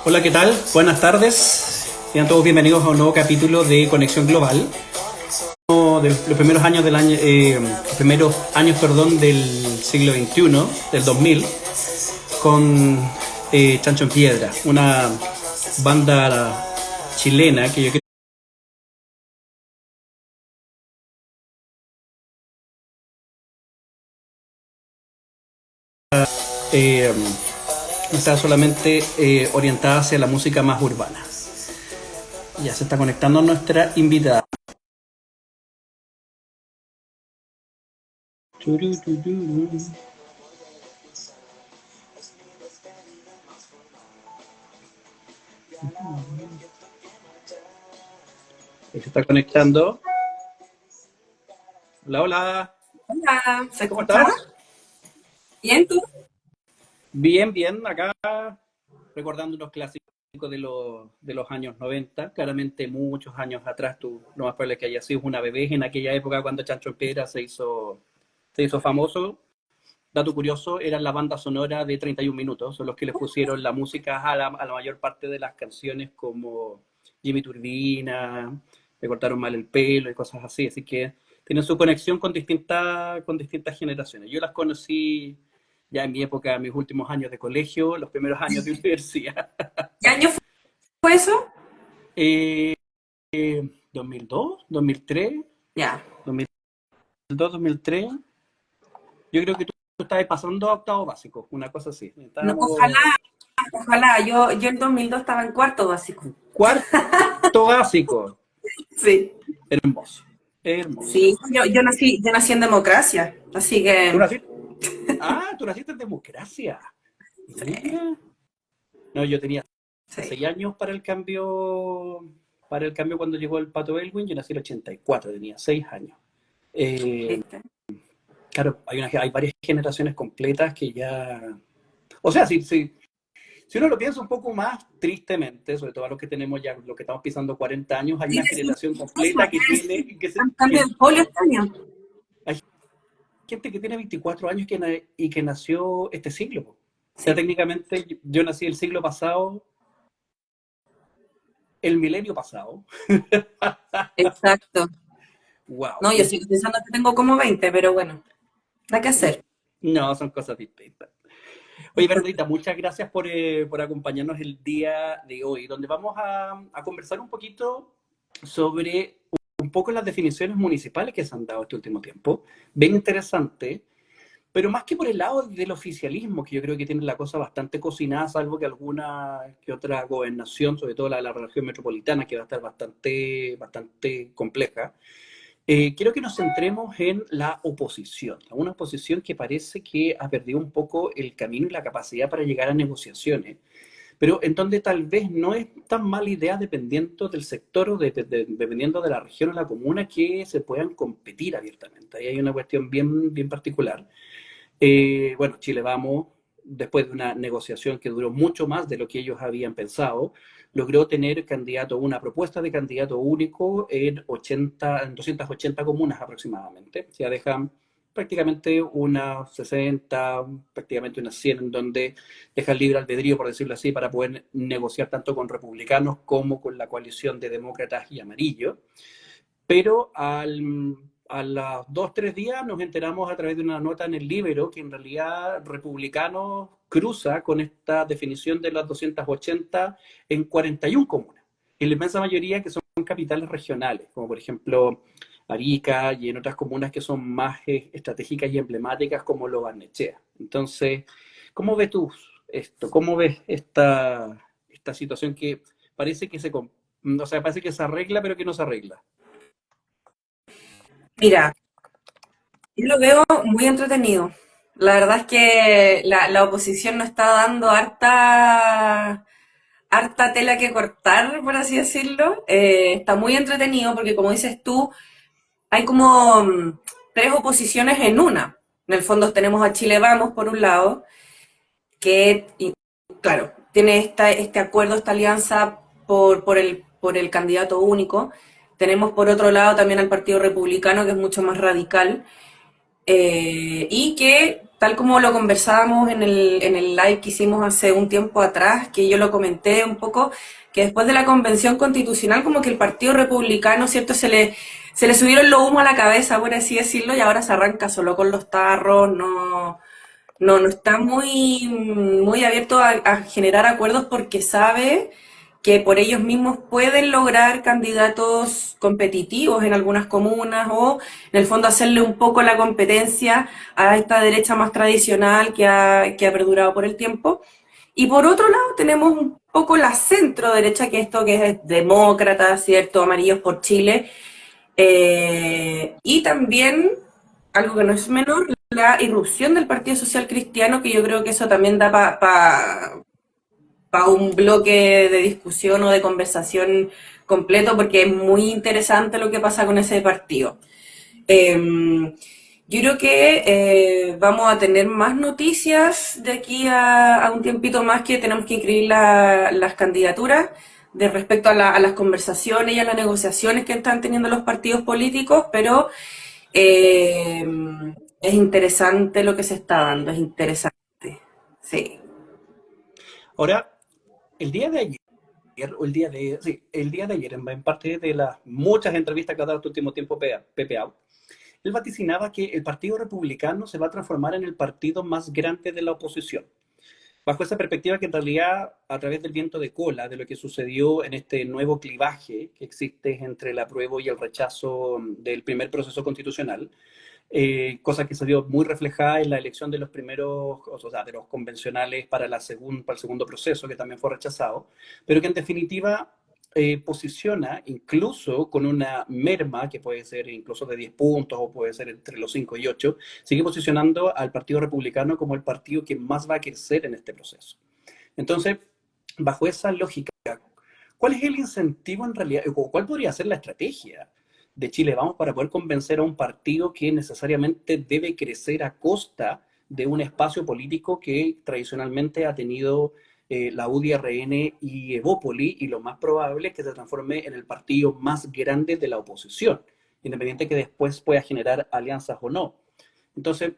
Hola, ¿qué tal? Buenas tardes. Sean todos bienvenidos a un nuevo capítulo de Conexión Global. Uno de los primeros años del año, del siglo XXI, del 2000, con Chancho en Piedra, una banda chilena que yo creo que está solamente orientada hacia la música más urbana. Ya se está conectando nuestra invitada. Se está conectando. Hola, hola. Hola, ¿se ¿Cómo escucha? estás? ¿Bien tú? Bien, bien. Acá recordando unos clásicos de los años 90. Claramente muchos años atrás. Tú lo más probable es que haya sido una bebé en aquella época cuando Chancho en Piedra se hizo famoso. Dato curioso, eran la banda sonora de 31 minutos, son los que les pusieron la música a la mayor parte de las canciones, como Jimmy Turbina, Le cortaron mal el pelo y cosas así. Así que tienen su conexión con distintas generaciones. Yo las conocí ya en mi época, en mis últimos años de colegio, los primeros años de universidad. ¿Qué año fue eso? Eh, 2002, 2003, Ya. 2002, 2003. Yo creo que tú estabas pasando a octavo básico, una cosa así. No, ojalá, Estábamos ojalá. Yo en 2002 estaba en cuarto básico. cuarto básico. Sí. Hermoso, hermoso. Sí, yo nací en democracia, así ¿Tú que naciste? Ah, tú naciste en democracia. sí, Mira. No, yo tenía sí. 6 años para el cambio cuando llegó el Pato Elwin. Yo nací en el 84, tenía 6 años. Eh, ¿Viste? claro, hay varias generaciones completas que ya... O sea, si uno lo piensa un poco más tristemente, sobre todo a los que tenemos ya, los que estamos pisando 40 años, hay Sí, una sí, generación eso, completa que tiene, cambio de polio este año. hay gente que tiene 24 años y que nació este siglo. O sea, Sí, técnicamente yo nací el siglo pasado, el milenio pasado. exacto. Wow. No, yo sigo pensando que tengo como 20, pero bueno, hay que hacer. No, son cosas distintas. Oye, Bernardita, muchas gracias por acompañarnos el día de hoy, donde vamos a conversar un poquito sobre un poco las definiciones municipales que se han dado este último tiempo. Bien interesante, pero más que por el lado del oficialismo, que yo creo que tiene la cosa bastante cocinada, salvo que alguna que otra gobernación, sobre todo la de la región metropolitana, que va a estar bastante compleja. Quiero que nos centremos en la oposición, una oposición que parece que ha perdido un poco el camino y la capacidad para llegar a negociaciones, pero en donde tal vez no es tan mala idea, dependiendo del sector o dependiendo de la región o la comuna, que se puedan competir abiertamente. Ahí hay una cuestión bien particular. Bueno, Chile Vamos, después de una negociación que duró mucho más de lo que ellos habían pensado, logró tener una propuesta de candidato único en 280 comunas aproximadamente. O sea, dejan prácticamente unas 60, prácticamente unas 100, en donde dejan libre albedrío, por decirlo así, para poder negociar tanto con republicanos como con la coalición de demócratas y amarillos. Pero a los 2, 3 días nos enteramos a través de una nota en el Libero que en realidad Republicanos cruza con esta definición de las 280 en 41 comunas. En la inmensa mayoría que son capitales regionales, como por ejemplo Arica y en otras comunas que son más estratégicas y emblemáticas como Lo Barnechea. Entonces, ¿cómo ves tú esto? ¿Cómo ves esta situación que parece que o sea, parece que se arregla pero que no se arregla? Mira, yo lo veo muy entretenido. La verdad es que la oposición nos está dando harta tela que cortar, por así decirlo. Está muy entretenido porque, como dices tú, hay como tres oposiciones en una. En el fondo tenemos a Chile Vamos, por un lado, claro, tiene este acuerdo, esta alianza por el candidato único. Tenemos por otro lado también al Partido Republicano, que es mucho más radical, y que tal como lo conversábamos en el live que hicimos hace un tiempo atrás, que yo lo comenté un poco, que después de la convención constitucional como que el Partido Republicano, ¿cierto? Se le subieron los humos a la cabeza, por así decirlo, y ahora se arranca solo con los tarros, no está muy abierto a generar acuerdos porque sabe que por ellos mismos pueden lograr candidatos competitivos en algunas comunas o en el fondo hacerle un poco la competencia a esta derecha más tradicional que ha perdurado por el tiempo. Y por otro lado tenemos un poco la centro derecha, que esto que es demócrata, ¿cierto? Amarillos por Chile, y también, algo que no es menor, la irrupción del Partido Social Cristiano, que yo creo que eso también da para un bloque de discusión o de conversación completo, porque es muy interesante lo que pasa con ese partido. Yo creo que vamos a tener más noticias de aquí a un tiempito más, que tenemos que inscribir las candidaturas de respecto a las conversaciones y a las negociaciones que están teniendo los partidos políticos, pero eh, es interesante lo que se está dando, es interesante. Sí. Ahora, el día de ayer, el día de ayer, en parte de las muchas entrevistas que ha dado este último tiempo Pepe Out, él vaticinaba que el Partido Republicano se va a transformar en el partido más grande de la oposición. Bajo esa perspectiva, que en realidad, a través del viento de cola, de lo que sucedió en este nuevo clivaje que existe entre el apruebo y el rechazo del primer proceso constitucional, cosa que se vio muy reflejada en la elección de los primeros, o sea, de los convencionales para el segundo proceso, que también fue rechazado, pero que en definitiva posiciona, incluso con una merma que puede ser incluso de 10 puntos o puede ser entre los 5 y 8, sigue posicionando al Partido Republicano como el partido que más va a crecer en este proceso. Entonces, bajo esa lógica, ¿cuál es el incentivo en realidad, o cuál podría ser la estrategia de Chile Vamos para poder convencer a un partido que necesariamente debe crecer a costa de un espacio político que tradicionalmente ha tenido la UDI-RN y Evópoli, y lo más probable es que se transforme en el partido más grande de la oposición, independiente que después pueda generar alianzas o no? Entonces,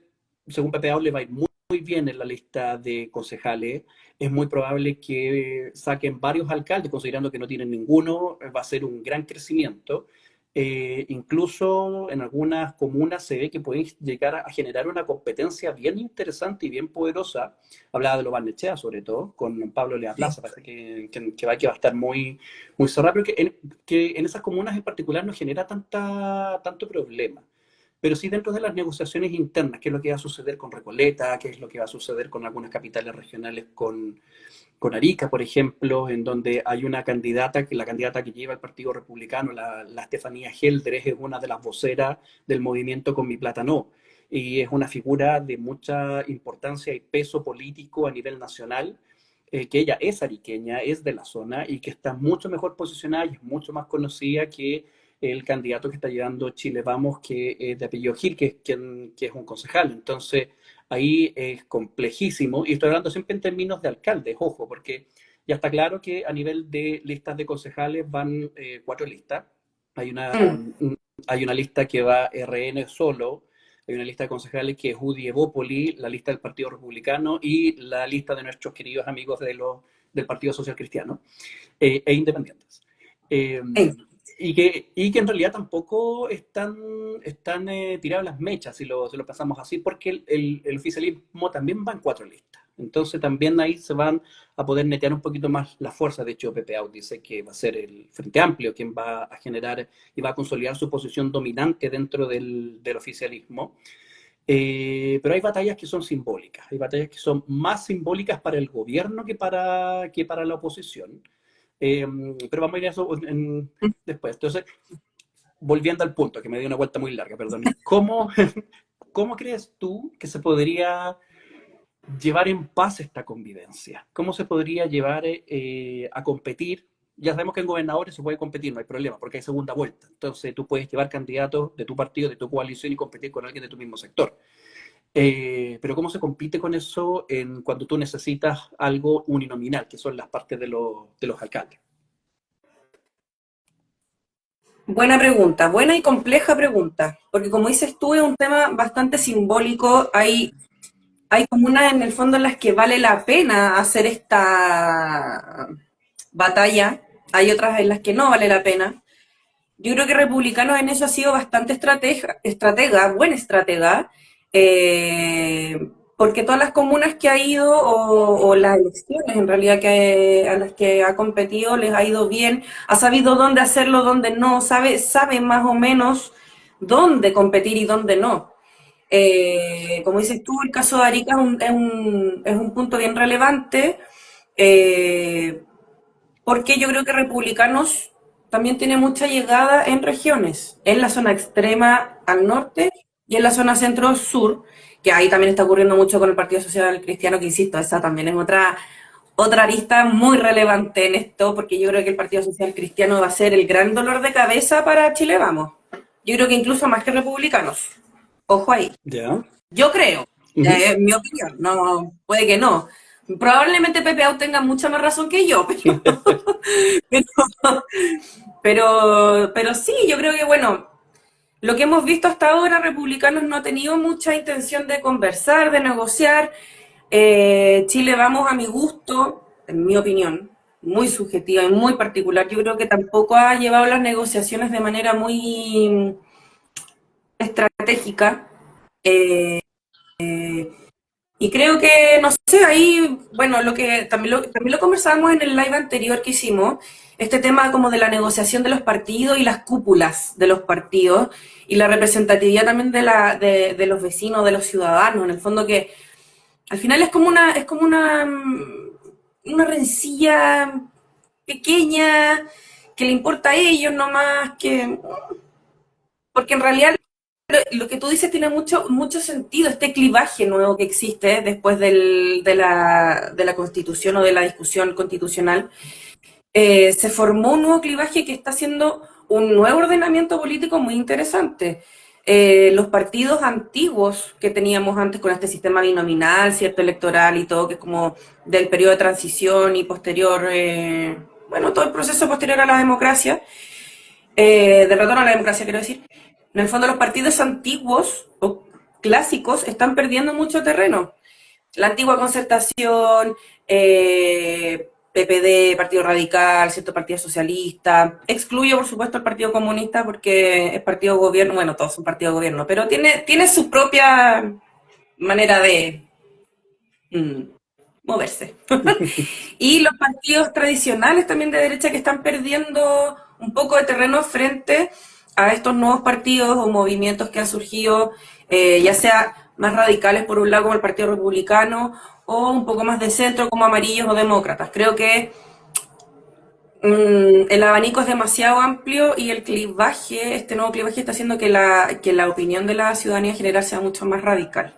según Pepe Out, le va a ir muy bien en la lista de concejales. Es muy probable que saquen varios alcaldes, considerando que no tienen ninguno. Va a ser un gran crecimiento. Incluso en algunas comunas se ve que pueden llegar a generar una competencia bien interesante y bien poderosa. Hablaba de lo Barnechea, sobre todo, con Pablo Lea Plaza, parece que va a estar muy cerrado, pero que en esas comunas en particular no genera tanto problema. Pero sí dentro de las negociaciones internas, qué es lo que va a suceder con Recoleta, qué es lo que va a suceder con algunas capitales regionales, con Arica, por ejemplo, en donde hay una candidata, que la candidata que lleva el Partido Republicano, la Estefanía Helder, es una de las voceras del movimiento Con Mi Plata No, y es una figura de mucha importancia y peso político a nivel nacional, que ella es ariqueña, es de la zona y que está mucho mejor posicionada y es mucho más conocida que el candidato que está llevando Chile Vamos, que es de apellido Gil, que es un concejal. Entonces, ahí es complejísimo, y estoy hablando siempre en términos de alcaldes, ojo, porque ya está claro que a nivel de listas de concejales van 4 listas. Hay una, Mm. hay una lista que va RN solo, hay una lista de concejales que es UDI Evópoli, la lista del Partido Republicano y la lista de nuestros queridos amigos del Partido Social Cristiano, e independientes. Eh, Sí. y que en realidad tampoco están tiradas las mechas, si lo pasamos así, porque el oficialismo también va en 4 listas. Entonces también ahí se van a poder netear un poquito más la fuerza. De hecho, Pepe Out dice que va a ser el Frente Amplio quien va a generar y va a consolidar su posición dominante dentro del oficialismo. Pero hay batallas que son simbólicas, hay batallas que son más simbólicas para el gobierno que para la oposición. Eh, pero vamos a ir a eso después. Entonces, volviendo al punto, que me dio una vuelta muy larga, perdón. ¿Cómo crees tú que se podría llevar en paz esta convivencia? ¿Cómo se podría llevar a competir? Ya sabemos que en gobernadores se puede competir, no hay problema, porque hay segunda vuelta. Entonces tú puedes llevar candidatos de tu partido, de tu coalición, y competir con alguien de tu mismo sector. Pero ¿cómo se compite con eso cuando tú necesitas algo uninominal, que son las partes de los alcaldes? Buena pregunta, buena y compleja pregunta, porque como dices tú, es un tema bastante simbólico. Hay hay comunas en el fondo en las que vale la pena hacer esta batalla, hay otras en las que no vale la pena. Yo creo que Republicanos en eso ha sido bastante buen estratega, porque todas las comunas que ha ido, o las elecciones en realidad a las que ha competido, les ha ido bien, ha sabido dónde hacerlo, dónde no, sabe más o menos dónde competir y dónde no. Como dices tú, el caso de Arica es un punto bien relevante, eh, porque yo creo que Republicanos también tiene mucha llegada en regiones, en la zona extrema al norte y en la zona centro-sur, que ahí también está ocurriendo mucho con el Partido Social Cristiano, que insisto, esa también es otra arista muy relevante en esto, porque yo creo que el Partido Social Cristiano va a ser el gran dolor de cabeza para Chile, vamos. Yo creo que incluso más que republicanos. Ojo ahí. ¿Ya? Yo creo, Ujú. es mi opinión, no, puede que no. Probablemente Pepe Out tenga mucha más razón que yo, pero, pero sí, yo creo que bueno, lo que hemos visto hasta ahora, republicanos no ha tenido mucha intención de conversar, de negociar. Chile vamos a mi gusto, en mi opinión, muy subjetiva y muy particular. Yo creo que tampoco ha llevado las negociaciones de manera muy estratégica. Eh, Y creo que, no sé, ahí, bueno, también lo conversábamos en el live anterior que hicimos, este tema como de la negociación de los partidos y las cúpulas de los partidos y la representatividad también de los vecinos, de los ciudadanos, en el fondo que al final una rencilla pequeña que le importa a ellos nomás, porque en realidad lo que tú dices tiene mucho sentido, este clivaje nuevo que existe después de la constitución o de la discusión constitucional. Se formó un nuevo clivaje que está haciendo un nuevo ordenamiento político muy interesante. Los partidos antiguos que teníamos antes con este sistema binominal, cierto, electoral y todo, que es como del periodo de transición y posterior, bueno, todo el proceso posterior a la democracia, de retorno a la democracia, quiero decir. En el fondo, los partidos antiguos o clásicos están perdiendo mucho terreno. La antigua concertación, PPD, Partido Radical, cierto Partido Socialista. Excluyo, por supuesto, el Partido Comunista porque es partido de gobierno, bueno, todos son partido de gobierno, pero tiene su propia manera de mm, moverse. Y los partidos tradicionales también de derecha que están perdiendo un poco de terreno frente a estos nuevos partidos o movimientos que han surgido, ya sea más radicales por un lado como el Partido Republicano o un poco más de centro como amarillos o demócratas. Creo que el abanico es demasiado amplio y este nuevo clivaje está haciendo que que la opinión de la ciudadanía en general sea mucho más radical.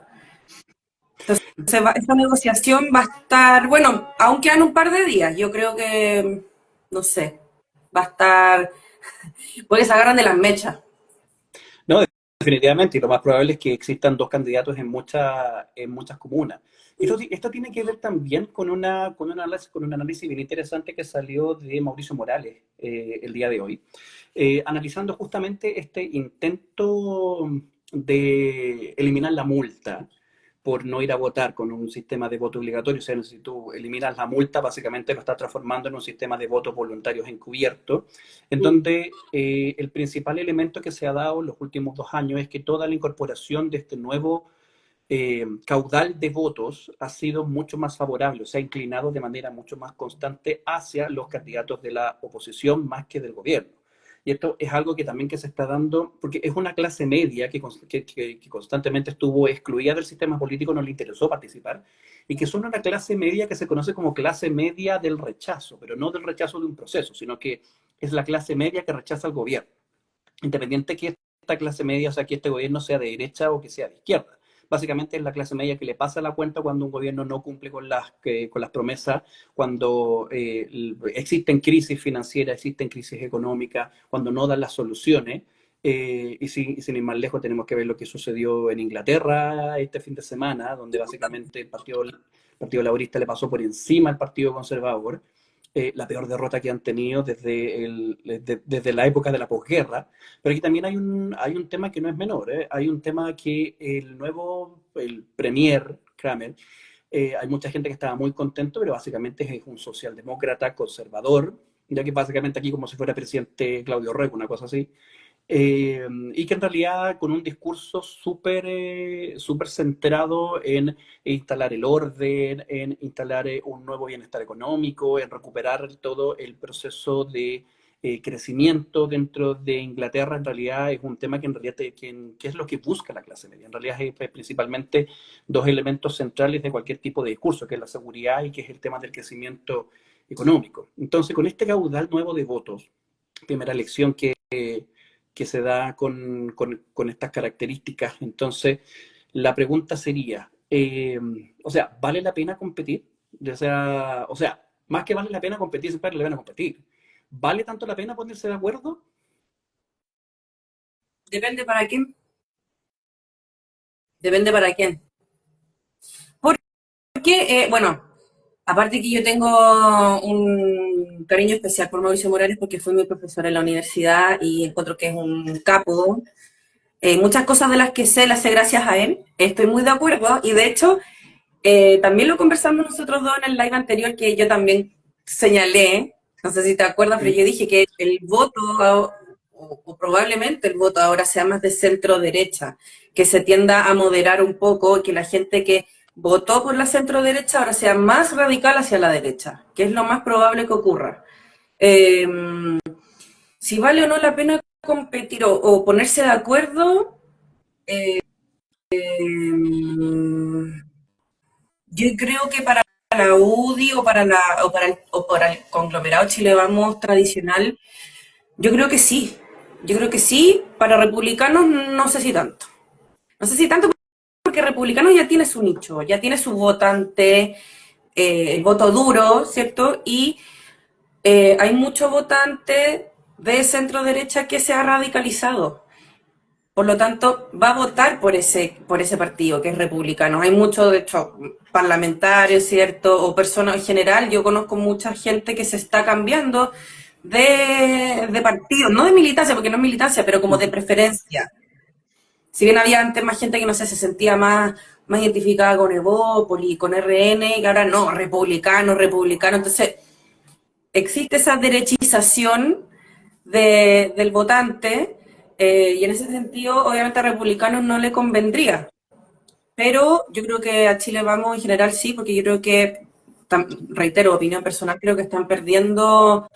Esta negociación va a estar, bueno, aún quedan un par de días. Yo creo que, no sé, va a estar, porque se agarran de las mechas. No, definitivamente, y lo más probable es que existan dos candidatos en muchas comunas. Y esto tiene que ver también con un análisis bien interesante que salió de Mauricio Morales el día de hoy, analizando justamente este intento de eliminar la multa por no ir a votar con un sistema de voto obligatorio. O sea, si tú eliminas la multa, básicamente lo estás transformando en un sistema de votos voluntarios encubierto, en donde el principal elemento que se ha dado en los últimos 2 años es que toda la incorporación de este nuevo caudal de votos ha sido mucho más favorable, o sea, ha inclinado de manera mucho más constante hacia los candidatos de la oposición más que del gobierno. Y esto es algo que también que se está dando, porque es una clase media que constantemente estuvo excluida del sistema político, no le interesó participar, y que son una clase media que se conoce como clase media del rechazo, pero no del rechazo de un proceso, sino que es la clase media que rechaza al gobierno, independiente que esta clase media, o sea, que este gobierno sea de derecha o que sea de izquierda. Básicamente es la clase media que le pasa la cuenta cuando un gobierno no cumple con las promesas, cuando existen crisis financieras, existen crisis económicas, cuando no dan las soluciones. Y sin ir más lejos, tenemos que ver lo que sucedió en Inglaterra este fin de semana, donde básicamente el Partido Laborista le pasó por encima al Partido Conservador. la peor derrota que han tenido desde la época de la posguerra, pero aquí también hay un tema que no es menor, ¿eh? Hay un tema que el premier Kramer, hay mucha gente que estaba muy contento, pero básicamente es un socialdemócrata conservador, ya que básicamente aquí como si fuera presidente Claudio Rego, una cosa así, y que en realidad con un discurso súper centrado en instalar el orden, en instalar un nuevo bienestar económico, en recuperar todo el proceso de crecimiento dentro de Inglaterra. En realidad es un tema que en realidad que es lo que busca la clase media. En realidad es principalmente dos elementos centrales de cualquier tipo de discurso, que es la seguridad y que es el tema del crecimiento económico. Entonces, con este caudal nuevo de votos, primera elección que se da con estas características. Entonces, la pregunta sería, o sea, ¿vale la pena competir? O sea, más que vale la pena competir, siempre vale la pena competir. ¿Vale tanto la pena ponerse de acuerdo? Depende para quién. Depende para quién. Porque, bueno, aparte que yo tengo un cariño especial por Mauricio Morales porque fue mi profesor en la universidad y encuentro que es un capo. Muchas cosas de las que sé las sé gracias a él. Estoy muy de acuerdo y de hecho también lo conversamos nosotros dos en el live anterior que yo también señalé, no sé si te acuerdas, pero Sí. yo dije que el voto, o probablemente el voto ahora sea más de centro derecha, que se tienda a moderar un poco, que la gente que votó por la centro derecha ahora sea más radical hacia la derecha, que es lo más probable que ocurra. Eh, si vale o no la pena competir o ponerse de acuerdo, yo creo que para la UDI o para el conglomerado Chile Vamos tradicional, yo creo que sí. Yo creo que sí. Para republicanos no sé si tanto. No sé si tanto porque republicanos ya tiene su nicho, ya tiene su votante, el voto duro, ¿cierto? Y hay mucho votante de centro derecha que se ha radicalizado. Por lo tanto, va a votar por ese partido, que es republicano. Hay muchos, de hecho, parlamentarios, ¿cierto? O personas en general. Yo conozco mucha gente que se está cambiando de partido, no de militancia, porque no es militancia, pero como de Ujú. preferencia. Si bien había antes más gente que, no sé, se sentía más identificada con Evópoli, con RN, y ahora no, republicano, republicano. Entonces, existe esa derechización del votante, y en ese sentido, obviamente a republicanos no le convendría. Pero yo creo que a Chile Vamos en general sí, porque yo creo que, reitero, opinión personal, creo que están perdiendo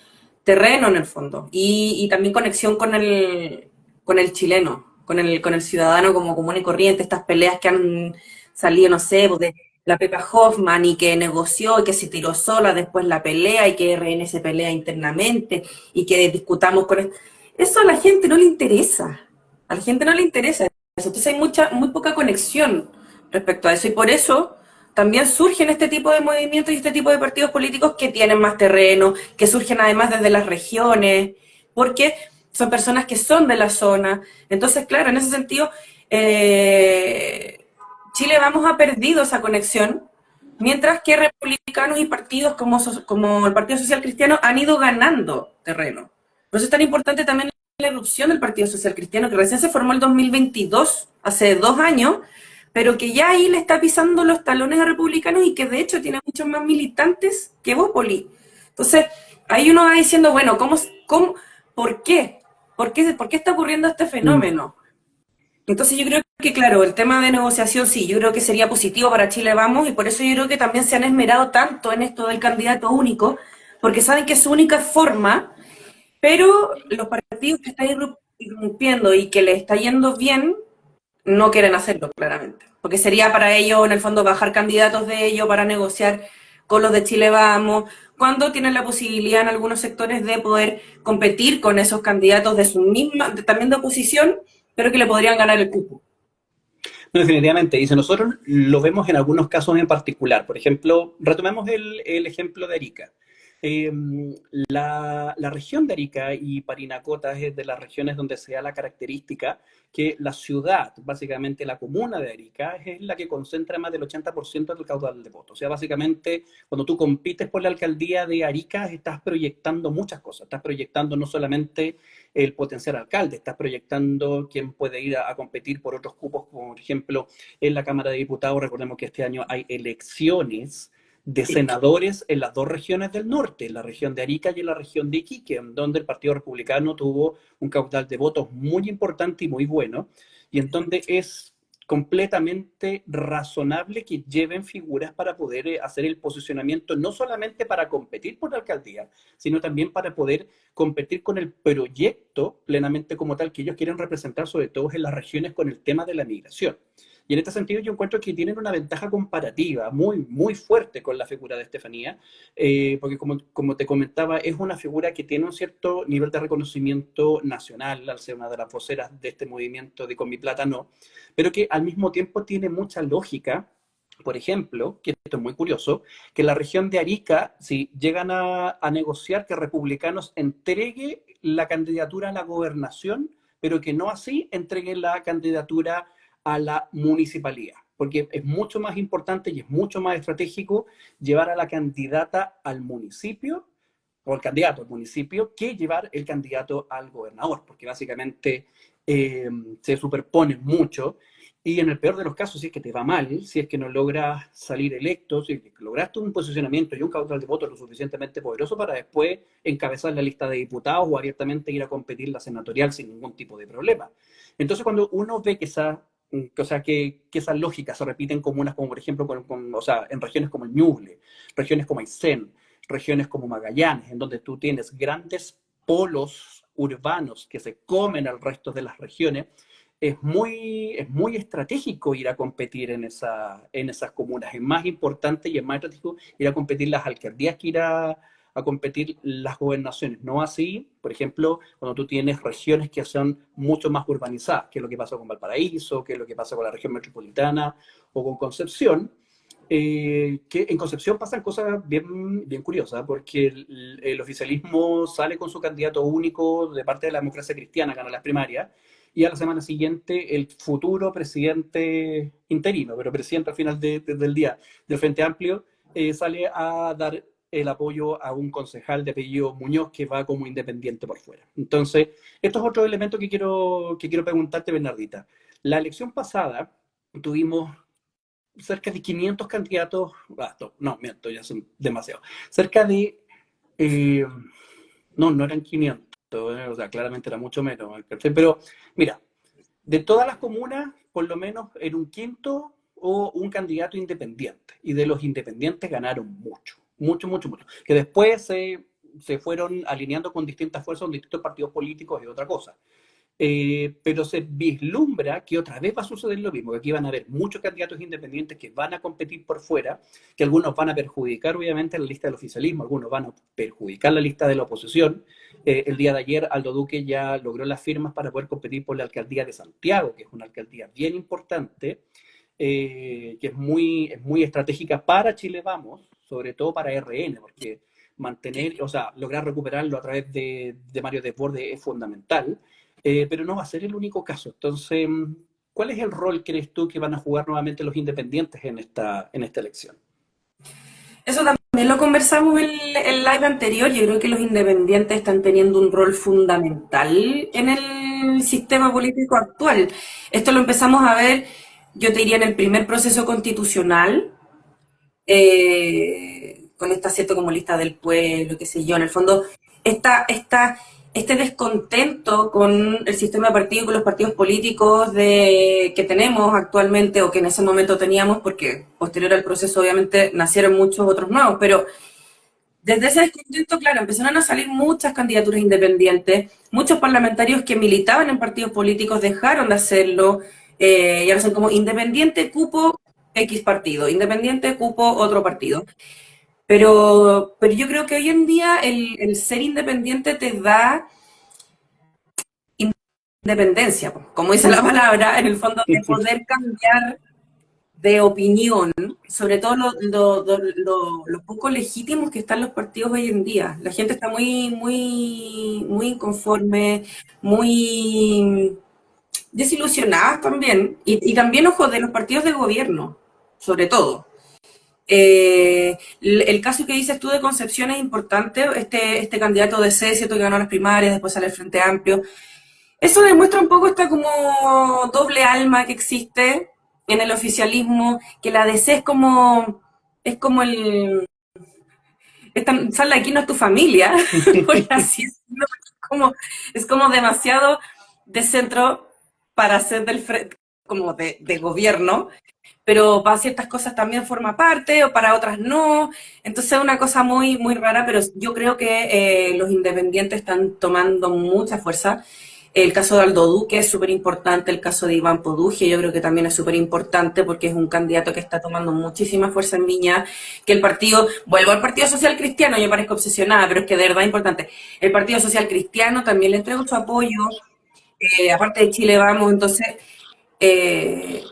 terreno en el fondo y también conexión con el chileno, con el ciudadano como común y corriente, estas peleas que han salido, no sé, pues de la Pepa Hoffman y que negoció y que se tiró sola después la pelea y que RN se pelea internamente y que discutamos con esto. Eso a la gente no le interesa, a la gente no le interesa eso, entonces hay muy poca conexión respecto a eso y por eso también surgen este tipo de movimientos y este tipo de partidos políticos que tienen más terreno, que surgen además desde las regiones, porque son personas que son de la zona. Entonces, claro, en ese sentido, Chile Vamos ha perdido esa conexión, mientras que republicanos y partidos como el Partido Social Cristiano han ido ganando terreno. Por eso es tan importante también la erupción del Partido Social Cristiano, que recién se formó el 2022, hace 2 años, pero que ya ahí le está pisando los talones a republicanos y que de hecho tiene muchos más militantes que Bópoli. Entonces, ahí uno va diciendo, bueno, por qué? ¿Por qué está ocurriendo este Mm. fenómeno? Entonces yo creo que, claro, el tema de negociación sí, yo creo que sería positivo para Chile Vamos y por eso yo creo que también se han esmerado tanto en esto del candidato único, porque saben que es su única forma, pero los partidos que están irrumpiendo y que le está yendo bien no quieren hacerlo, claramente. Porque sería para ellos, en el fondo, bajar candidatos de ellos para negociar con los de Chile Vamos, cuando tienen la posibilidad en algunos sectores de poder competir con esos candidatos de su misma, también de oposición, pero que le podrían ganar el cupo. No, definitivamente. Y si nosotros lo vemos en algunos casos en particular, por ejemplo, retomemos el ejemplo de Arica. Eh, la región de Arica y Parinacota es de las regiones donde se da la característica que la ciudad, básicamente la comuna de Arica, es la que concentra más del 80% del caudal de votos. O sea, básicamente, cuando tú compites por la alcaldía de Arica, estás proyectando muchas cosas. Estás proyectando no solamente el potencial alcalde, estás proyectando quién puede ir a competir por otros cupos, como por ejemplo en la Cámara de Diputados. Recordemos que este año hay elecciones de senadores en las dos regiones del norte, en la región de Arica y en la región de Iquique, donde el Partido Republicano tuvo un caudal de votos muy importante y muy bueno, y en donde es completamente razonable que lleven figuras para poder hacer el posicionamiento, no solamente para competir por la alcaldía, sino también para poder competir con el proyecto plenamente como tal que ellos quieren representar, sobre todo en las regiones con el tema de la migración. Y en este sentido yo encuentro que tienen una ventaja comparativa muy, muy fuerte con la figura de Estefanía, porque como te comentaba, es una figura que tiene un cierto nivel de reconocimiento nacional, al ser una de las voceras de este movimiento de Con mi plata no, pero que al mismo tiempo tiene mucha lógica. Por ejemplo, que esto es muy curioso, que la región de Arica, si llegan a negociar que Republicanos entregue la candidatura a la gobernación, pero que no así entregue la candidatura a la municipalidad, porque es mucho más importante y es mucho más estratégico llevar a la candidata al municipio o el candidato al municipio que llevar el candidato al gobernador, porque básicamente se superponen mucho y en el peor de los casos, si es que te va mal, si es que no logras salir electo, si es que lograste un posicionamiento y un caudal de votos lo suficientemente poderoso para después encabezar la lista de diputados o abiertamente ir a competir la senatorial sin ningún tipo de problema. Entonces, cuando uno ve que que esas lógicas se repiten en comunas como, por ejemplo, o sea, en regiones como el Ñuble, regiones como Aysén, regiones como Magallanes, en donde tú tienes grandes polos urbanos que se comen al resto de las regiones, es muy estratégico ir a competir en esas comunas. Es más importante y es más estratégico ir a competir las alcaldías que ir a competir las gobernaciones. No así, por ejemplo, cuando tú tienes regiones que son mucho más urbanizadas, que es lo que pasa con Valparaíso, que es lo que pasa con la región metropolitana o con Concepción, que en Concepción pasan cosas bien, bien curiosas, porque el oficialismo sale con su candidato único de parte de la democracia cristiana, gana las primarias, y a la semana siguiente el futuro presidente interino, pero presidente al final del día del Frente Amplio, sale a dar el apoyo a un concejal de apellido Muñoz que va como independiente por fuera. Entonces, esto es otro elemento que quiero preguntarte, Bernardita. La elección pasada tuvimos cerca de 500 candidatos, no, miento, ya son demasiados, cerca de, eh, no eran 500, o sea, claramente era mucho menos, pero mira, de todas las comunas, por lo menos en un quinto o un candidato independiente, y de los independientes ganaron mucho, mucho, mucho, mucho, que después se fueron alineando con distintas fuerzas, con distintos partidos políticos y otra cosa. Pero se vislumbra que otra vez va a suceder lo mismo, que aquí van a haber muchos candidatos independientes que van a competir por fuera, que algunos van a perjudicar obviamente la lista del oficialismo, algunos van a perjudicar la lista de la oposición. El día de ayer Aldo Duque ya logró las firmas para poder competir por la alcaldía de Santiago, que es una alcaldía bien importante, que es muy estratégica para Chile Vamos, sobre todo para RN, porque mantener, o sea, lograr recuperarlo a través de Mario Desbordes es fundamental. Pero no va a ser el único caso. Entonces, ¿cuál es el rol, crees tú, que van a jugar nuevamente los independientes en esta elección? Eso también lo conversamos en el live anterior. Yo creo que los independientes están teniendo un rol fundamental en el sistema político actual. Esto lo empezamos a ver, yo te diría, en el primer proceso constitucional, con esta cierto como lista del pueblo, qué sé yo, en el fondo, este descontento con el sistema de partidos, con los partidos políticos que tenemos actualmente o que en ese momento teníamos, porque posterior al proceso obviamente nacieron muchos otros nuevos, pero desde ese descontento, claro, empezaron a salir muchas candidaturas independientes, muchos parlamentarios que militaban en partidos políticos dejaron de hacerlo, y ahora son como independiente, cupo X partido, independiente, cupo otro partido. Pero yo creo que hoy en día el ser independiente te da independencia, como dice la palabra, en el fondo de poder cambiar de opinión, sobre todo lo poco legítimos que están los partidos hoy en día. La gente está muy inconforme, muy desilusionada también, y también, ojo, de los partidos de gobierno, sobre todo. El caso que dices tú de Concepción es importante, este candidato de C, ¿cierto? Que ganó las primarias, después sale el Frente Amplio. Eso demuestra un poco esta como doble alma que existe en el oficialismo, que la DC es como sal de aquí no es tu familia, por así decirlo, es como demasiado de centro para ser del frente, como de gobierno, pero para ciertas cosas también forma parte, o para otras no. Entonces es una cosa muy rara, pero yo creo que los independientes están tomando mucha fuerza. El caso de Aldo Duque es súper importante, el caso de Iván Poduje yo creo que también es súper importante porque es un candidato que está tomando muchísima fuerza en Viña, que el partido, vuelvo al Partido Social Cristiano, yo parezco obsesionada, pero es que de verdad es importante. El Partido Social Cristiano también le entregó su apoyo, aparte de Chile Vamos, entonces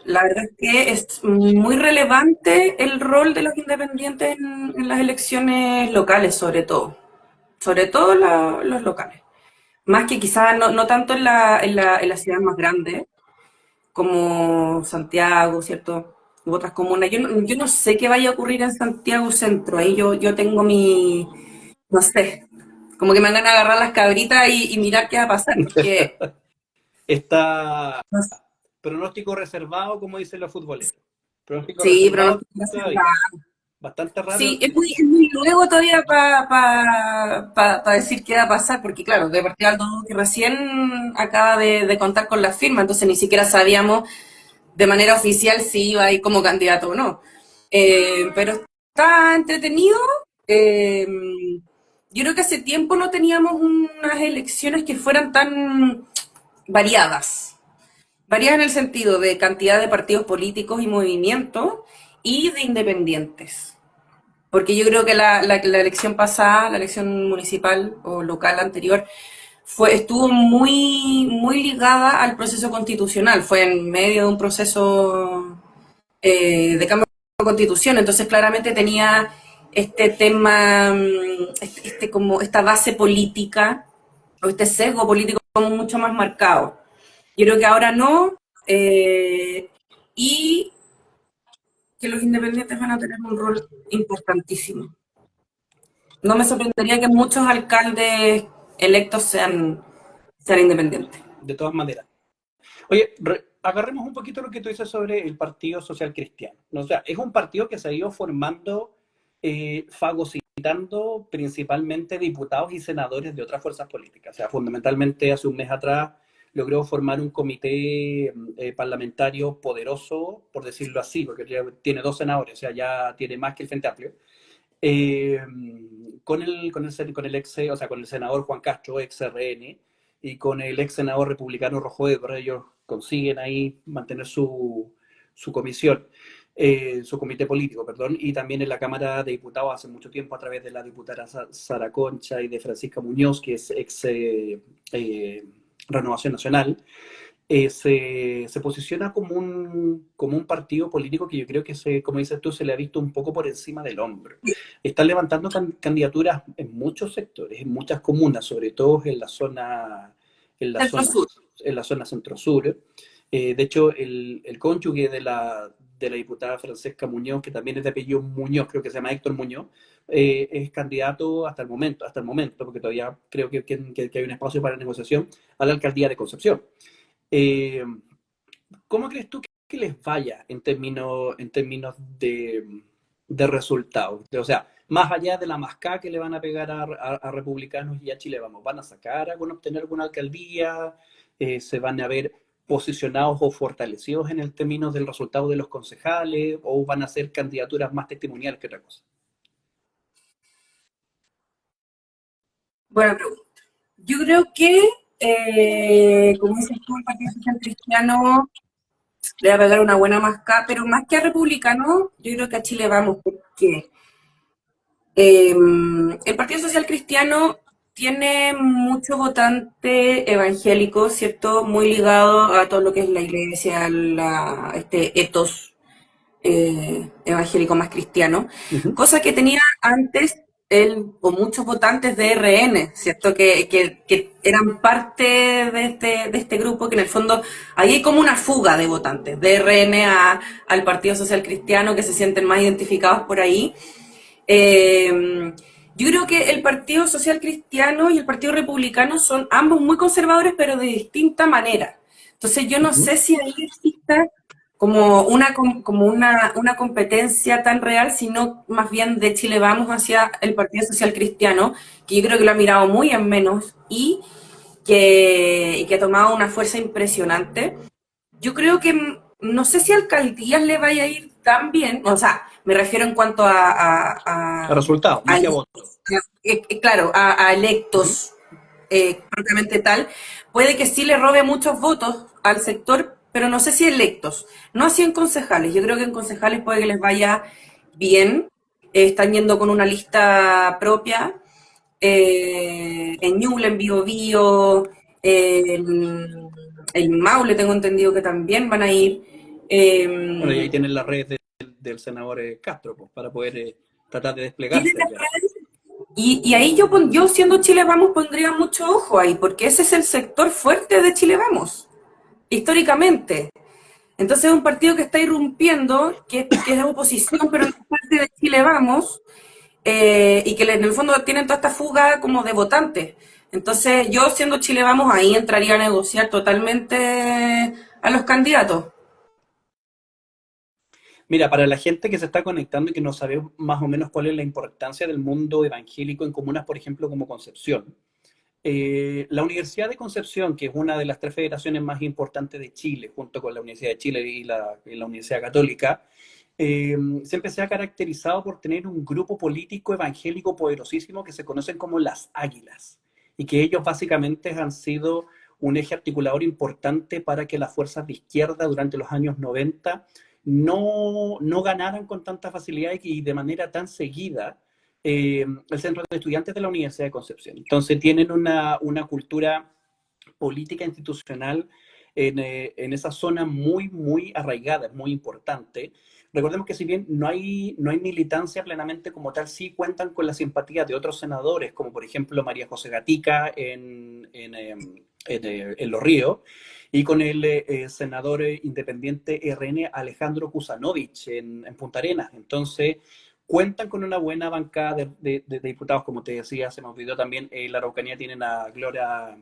la verdad es que es muy relevante el rol de los independientes en las elecciones locales, sobre todo los locales. Más que quizás no tanto en la ciudad más grande, como Santiago, ¿cierto? U otras comunas. Yo no sé qué vaya a ocurrir en Santiago Centro. Ahí yo tengo no sé, como que me van a agarrar las cabritas y mirar qué va a pasar, porque Está no sé. pronóstico reservado, como dicen los futboleros. Pronóstico Sí, pero no reservado todavía. Bastante raro. sí, es muy luego todavía para decir qué va a pasar, porque claro, de partida Aldo que recién acaba de contar con la firma, entonces ni siquiera sabíamos de manera oficial si iba a ir como candidato o no. Pero está entretenido. Eh, yo creo que hace tiempo no teníamos unas elecciones que fueran tan variadas. Variadas en el sentido de cantidad de partidos políticos y movimientos y de independientes. Porque yo creo que la elección pasada, la elección municipal o local anterior, estuvo muy ligada al proceso constitucional. Fue en medio de un proceso de cambio de constitución. Entonces claramente tenía este tema, como esta base política o este sesgo político como mucho más marcado. Yo creo que ahora no. Y que los independientes van a tener un rol importantísimo. No me sorprendería que muchos alcaldes electos sean independientes. De todas maneras. Oye, agarremos un poquito lo que tú dices sobre el Partido Social Cristiano, ¿no? O sea, es un partido que se ha ido formando, fagocitando principalmente diputados y senadores de otras fuerzas políticas. O sea, fundamentalmente hace un mes atrás logró formar un comité parlamentario poderoso, por decirlo así, porque ya tiene dos senadores, o sea, ya tiene más que el Frente Amplio. eh, o sea, con el senador Juan Castro, ex RN, y con el ex senador republicano Rojo Edwards, ellos consiguen ahí mantener su comisión, su comité político, perdón, y también en la Cámara de Diputados hace mucho tiempo a través de la diputada Sara Concha y de Francisca Muñoz, que es ex Renovación Nacional. Se posiciona como un partido político que yo creo que, como dices tú, se le ha visto un poco por encima del hombro. Está levantando candidaturas en muchos sectores, en muchas comunas, sobre todo en la Centro zona, Sur. en la zona centro-sur. De hecho, el cónyuge de la diputada Francesca Muñoz, que también es de apellido Muñoz, creo que se llama Héctor Muñoz, es candidato hasta el momento, porque todavía creo que hay un espacio para negociación a la alcaldía de Concepción. Eh, ¿Cómo crees tú que les vaya en términos de resultados? O sea, más allá de la mascada que le van a pegar a republicanos y a Chile, vamos, ¿van a obtener alguna alcaldía? ¿Se van a ver posicionados o fortalecidos en el término del resultado de los concejales? ¿O van a ser candidaturas más testimoniales que otra cosa? Buena pregunta. Yo creo que, como dices tú, el Partido Social Cristiano le va a pegar una buena masca, pero más que a republicano, yo creo que a Chile vamos, porque el Partido Social Cristiano tiene mucho votante evangélico, ¿cierto? Muy ligado a todo lo que es la iglesia, este ethos evangélico más cristiano, Ujú. cosa que tenía antes él o muchos votantes de RN, ¿cierto? Que eran parte de este grupo, que en el fondo ahí hay como una fuga de votantes, de RN al Partido Social Cristiano, que se sienten más identificados por ahí. Yo creo que el Partido Social Cristiano y el Partido Republicano son ambos muy conservadores, pero de distinta manera. Entonces yo no Ujú. sé si ahí exista como una competencia tan real, sino más bien de Chile Vamos hacia el Partido Social Cristiano, que yo creo que lo ha mirado muy en menos y que ha tomado una fuerza impresionante. Yo creo que no sé si a alcaldías le vaya a ir tan bien, o sea, me refiero en cuanto El resultado, más que a voto. claro, a Ujú. electos propiamente tal, puede que sí le robe muchos votos al sector, pero no sé si electos, no así en concejales. Yo creo que en concejales puede que les vaya bien, están yendo con una lista propia, en Ñuble, en Biobío, el Maule tengo entendido que también van a ir. Bueno, y ahí Eh, tienen la red del senador Castro, pues, para poder tratar de ¿Tienes desplegarse la allá. Y ahí yo siendo Chile Vamos pondría mucho ojo ahí, porque ese es el sector fuerte de Chile Vamos, históricamente. Entonces es un partido que está irrumpiendo, que es oposición, pero no es parte de Chile Vamos, y que en el fondo tienen toda esta fuga como de votantes. Entonces yo siendo Chile Vamos ahí entraría a negociar totalmente a los candidatos. Mira, para la gente que se está conectando y que no sabe más o menos cuál es la importancia del mundo evangélico en comunas, por ejemplo, como Concepción, la Universidad de Concepción, que es una de las tres federaciones más importantes de Chile, junto con la Universidad de Chile y la Universidad Católica, siempre se ha caracterizado por tener un grupo político evangélico poderosísimo que se conocen como las Águilas, y que ellos básicamente han sido un eje articulador importante para que las fuerzas de izquierda durante los años 90 no ganaran con tanta facilidad y de manera tan seguida el Centro de Estudiantes de la Universidad de Concepción. Entonces tienen una cultura política institucional en esa zona muy, muy arraigada, muy importante. Recordemos que si bien no hay militancia plenamente como tal, sí cuentan con la simpatía de otros senadores, como por ejemplo María José Gatica en Los Ríos, y con el senador independiente RN Alejandro Kusanovich en Punta Arenas. Entonces, cuentan con una buena bancada de diputados, como te decía, se me olvidó también, la Araucanía tienen a Gloria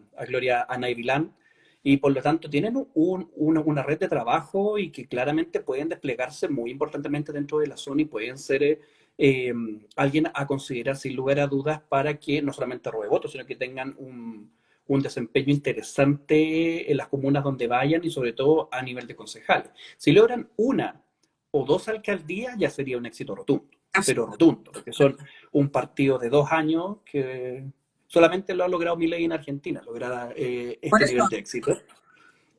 Ana Vilán, y por lo tanto tienen una red de trabajo y que claramente pueden desplegarse muy importantemente dentro de la zona y pueden ser eh, alguien a considerar sin lugar a dudas para que no solamente robe votos, sino que tengan un desempeño interesante en las comunas donde vayan y sobre todo a nivel de concejales. Si logran una o dos alcaldías ya sería un éxito rotundo, pero rotundo, porque son un partido de 2 años que solamente lo ha logrado Milei en Argentina, lograr Por este eso, nivel de éxito.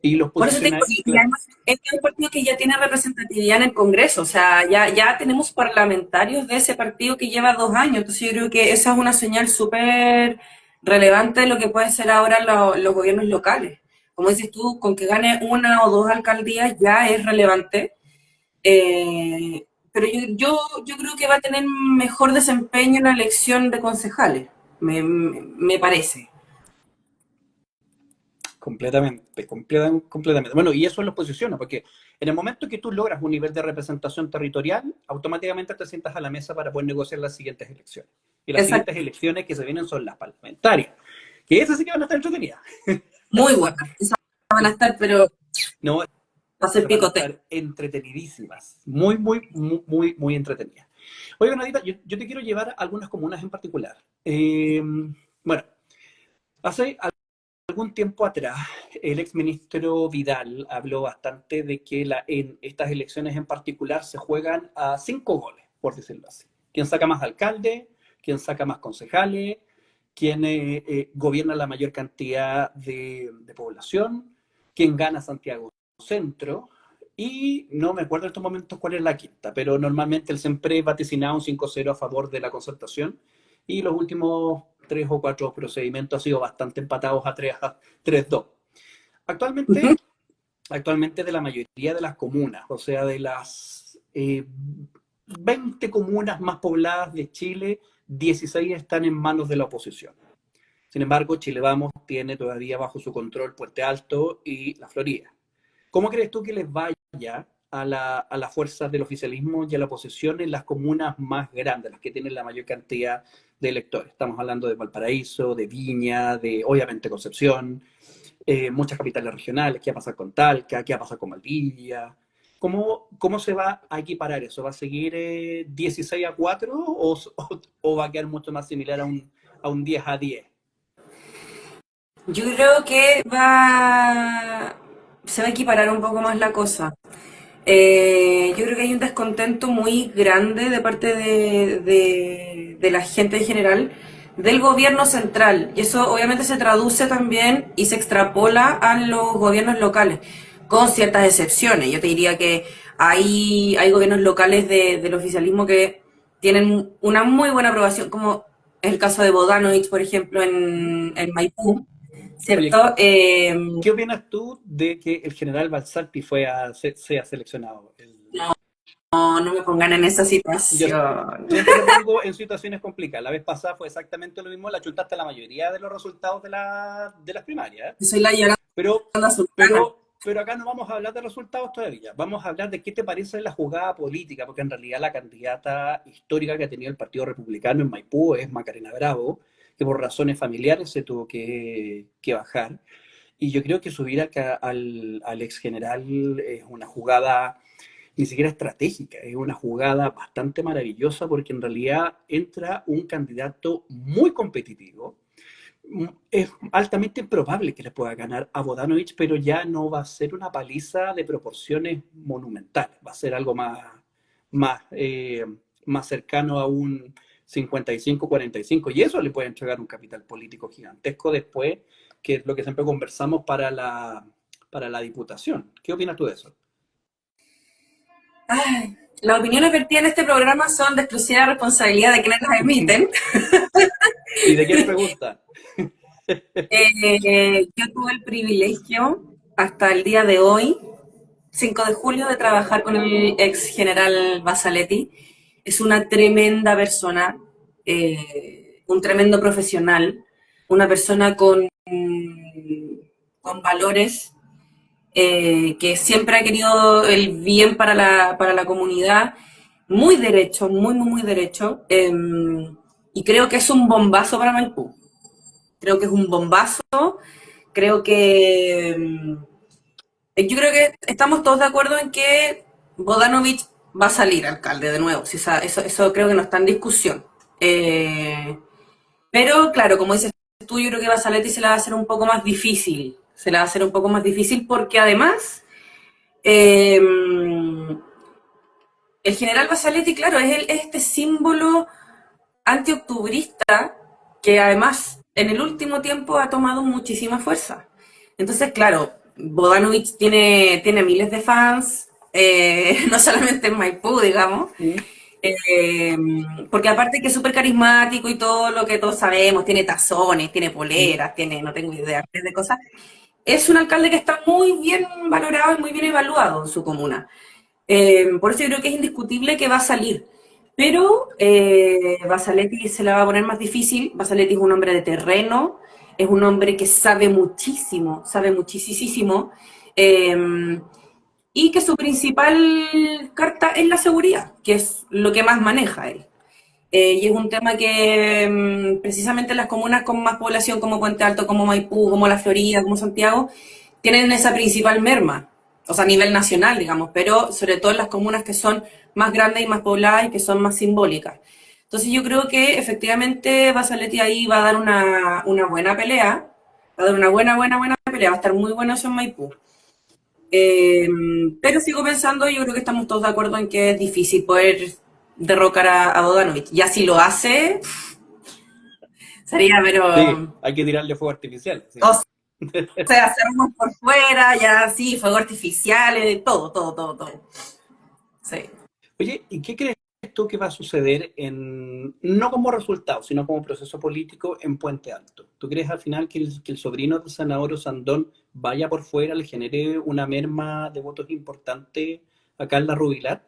Y los por eso te digo, posiciona, y claro, además este es un partido que ya tiene representatividad en el Congreso, o sea, ya tenemos parlamentarios de ese partido que lleva 2 años, entonces yo creo que esa es una señal súper relevante de lo que pueden ser ahora los gobiernos locales. Como dices tú, con que gane una o dos alcaldías ya es relevante, pero yo creo que va a tener mejor desempeño en la elección de concejales, me parece. completamente. Bueno, y eso lo posiciona, porque en el momento que tú logras un nivel de representación territorial, automáticamente te sientas a la mesa para poder negociar las siguientes elecciones. Y las siguientes Exacto, elecciones que se vienen son las parlamentarias, que esas sí que van a estar entretenidas. muy buena. Esas van a estar, pero No, va a ser van a picoteo. estar entretenidísimas, muy, muy, muy, muy, muy entretenidas. Oye, Nadita, yo te quiero llevar a algunas comunas en particular. Bueno, hace algún tiempo atrás, el exministro Vidal habló bastante de que en estas elecciones en particular se juegan a 5 goles, por decirlo así. ¿Quién saca más alcalde? ¿Quién saca más concejales? ¿Quién gobierna la mayor cantidad de población? ¿Quién gana Santiago Centro? Y no me acuerdo en estos momentos cuál es la quinta, pero normalmente él siempre vaticinaba un 5-0 a favor de la concertación y los últimos 3 o 4 procedimientos han sido bastante empatados a 3-2. Actualmente, Ujú. actualmente de la mayoría de las comunas, o sea, de las eh, 20 comunas más pobladas de Chile, 16 están en manos de la oposición. Sin embargo, Chile Vamos tiene todavía bajo su control Puente Alto y la Florida. ¿Cómo crees tú que les vaya a las fuerzas del oficialismo y a la oposición en las comunas más grandes, las que tienen la mayor cantidad de electores? Estamos hablando de Valparaíso, de Viña, de obviamente Concepción, muchas capitales regionales. ¿Qué va a pasar con Talca? ¿Qué va a pasar con Valdivia? ¿Cómo se va a equiparar eso? ¿Va a seguir 16-4 o va a quedar mucho más similar a un 10-10? Yo creo que se va a equiparar un poco más la cosa. Yo creo que hay un descontento muy grande de parte de la gente en general del gobierno central. Y eso obviamente se traduce también y se extrapola a los gobiernos locales, con ciertas excepciones. Yo te diría que hay gobiernos locales del oficialismo que tienen una muy buena aprobación, como es el caso de Bodanovich, por ejemplo, en Maipú, Oye, ¿cierto? ¿qué opinas tú de que el general Balsalti sea seleccionado? No, no me pongan en esa Yo situación. siempre te pongo en situaciones complicadas. La vez pasada fue exactamente lo mismo, la chuntaste la mayoría de los resultados de las primarias. ¿Eh? Soy la Pero, Yolanda Sultana. pero acá no vamos a hablar de resultados todavía. Vamos a hablar de qué te parece la jugada política, porque en realidad la candidata histórica que ha tenido el Partido Republicano en Maipú es Macarena Bravo, que por razones familiares se tuvo que bajar. Y yo creo que subir al ex general es una jugada ni siquiera estratégica, es una jugada bastante maravillosa porque en realidad entra un candidato muy competitivo. Es altamente improbable que le pueda ganar a Bodanovich, pero ya no va a ser una paliza de proporciones monumentales, va a ser algo más, eh, más cercano a un 55-45, y eso le puede entregar un capital político gigantesco después, que es lo que siempre conversamos para la diputación. ¿Qué opinas tú de eso? Ay, las opiniones vertidas en este programa son de exclusiva responsabilidad de quienes las emiten. ¿Y de quién pregunta? Yo tuve el privilegio hasta el día de hoy, 5 de julio, de trabajar con el ex general Basaletti. Es una tremenda persona, un tremendo profesional, una persona con valores, que siempre ha querido el bien para la comunidad, muy derecho, muy derecho, y creo que es un bombazo para Maipú. Creo que es un bombazo, creo que... yo creo que estamos todos de acuerdo en que Bodanovich va a salir alcalde de nuevo, si eso creo que no está en discusión. Pero claro, como dices tú, yo creo que Basaletti se la va a hacer un poco más difícil. Se la va a hacer un poco más difícil porque además eh, el general Basaletti, claro, es este símbolo antioctubrista que además en el último tiempo ha tomado muchísima fuerza. Entonces, claro, Bodanovich tiene miles de fans, no solamente en Maipú, digamos, ¿Mm? eh, porque aparte que es súper carismático y todo lo que todos sabemos, tiene tazones, tiene ¿Mm? poleras, tiene, no tengo idea de cosas, es un alcalde que está muy bien valorado y muy bien evaluado en su comuna. Por eso yo creo que es indiscutible que va a salir. Pero Basaletti se la va a poner más difícil. Basaletti es un hombre de terreno, es un hombre que sabe muchísimo, eh, y que su principal carta es la seguridad, que es lo que más maneja él. Y es un tema que precisamente las comunas con más población como Puente Alto, como Maipú, como La Florida, como Santiago, tienen esa principal merma, o sea, a nivel nacional, digamos, pero sobre todo en las comunas que son más grandes y más pobladas y que son más simbólicas. Entonces yo creo que efectivamente Basaletti ahí va a dar una buena pelea, va a dar una buena pelea, va a estar muy bueno eso en Maipú. Eh, pero sigo pensando, yo creo que estamos todos de acuerdo en que es difícil poder derrocar a Bodanovich. Ya si lo hace, sería, Sí, pero... hay que tirarle fuego artificial. Sí. O sea, hacernos por fuera, ya sí, fuego artificial, todo. Sí. Oye, ¿y qué crees tú que va a suceder no como resultado, sino como proceso político en Puente Alto? ¿Tú crees al final que el sobrino de Sanadoro Sandón vaya por fuera, le genere una merma de votos importante a Carla Rubilar?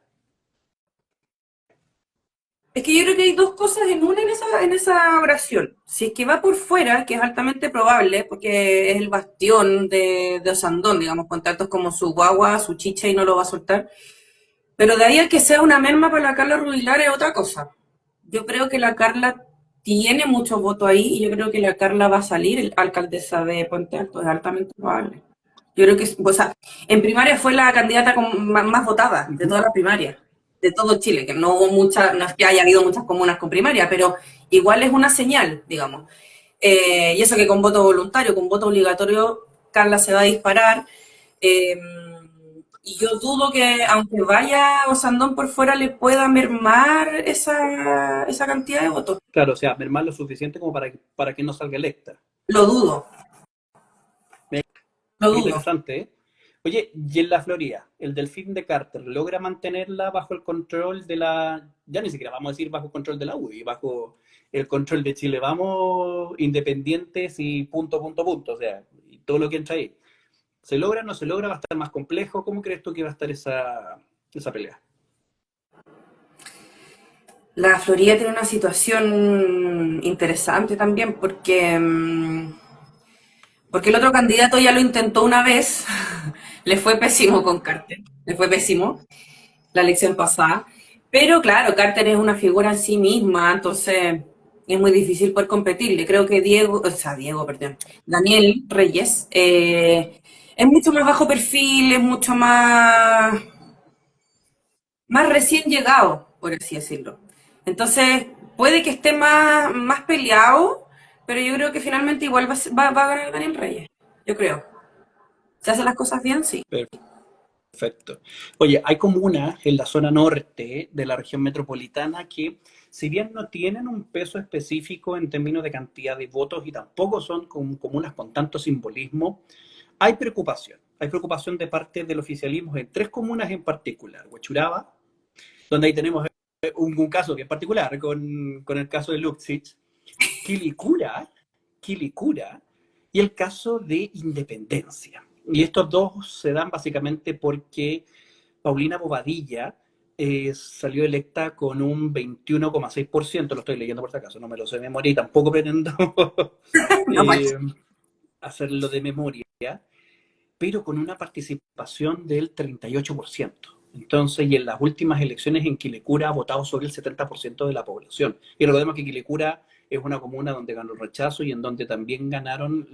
Es que yo creo que hay dos cosas en una en esa oración. Si es que va por fuera, que es altamente probable, porque es el bastión de Osandón, digamos, con tantos como su guagua, su chicha y no lo va a soltar. Pero de ahí a que sea una merma para la Carla Rubilar es otra cosa. Yo creo que la Carla tiene muchos votos ahí y yo creo que la Carla va a salir alcaldesa de Puente Alto, es altamente probable. Yo creo que, o sea, en primaria fue la candidata más votada de Ujú. todas las primarias, de todo Chile, que no hubo muchas, no es que haya habido muchas comunas con primaria, pero igual es una señal, digamos. Y eso que con voto voluntario, con voto obligatorio, Carla se va a disparar. Eh, y yo dudo que, aunque vaya Osandón por fuera, le pueda mermar esa cantidad de votos. Claro, o sea, mermar lo suficiente como para que no salga electa. Lo dudo, lo Muy dudo. interesante, ¿eh? Oye, y en la Florida, el delfín de Carter, ¿logra mantenerla bajo el control de ya ni siquiera vamos a decir bajo el control de la UDI, bajo el control de Chile? Vamos independientes y punto, punto, punto, o sea, y todo lo que entra ahí. ¿Se logra o no se logra? ¿Va a estar más complejo? ¿Cómo crees tú que va a estar esa pelea? La Florida tiene una situación interesante también porque, porque el otro candidato ya lo intentó una vez, le fue pésimo con Carter, le fue pésimo la elección pasada, pero claro, Carter es una figura en sí misma, entonces es muy difícil poder competirle. Creo que Diego, perdón, Daniel Reyes, es mucho más bajo perfil, es mucho más recién llegado, por así decirlo. Entonces, puede que esté más peleado, pero yo creo que finalmente igual va a ganar Daniel Reyes. Yo creo. Si hace las cosas bien, sí. Perfecto. Oye, hay comunas en la zona norte de la región metropolitana que, si bien no tienen un peso específico en términos de cantidad de votos y tampoco son comunas con tanto simbolismo, hay preocupación. Hay preocupación de parte del oficialismo en tres comunas en particular. Huechuraba, donde ahí tenemos un caso bien particular con el caso de Luxich, Quilicura, Quilicura y el caso de Independencia. Y estos dos se dan básicamente porque Paulina Bobadilla salió electa con un 21,6%, lo estoy leyendo por si acaso, no me lo sé de memoria y tampoco pretendo No, pues. eh, hacerlo de memoria, pero con una participación del 38%. Entonces, y en las últimas elecciones en Quilicura ha votado sobre el 70% de la población. Y recordemos que Quilicura es una comuna donde ganó el rechazo y en donde también ganaron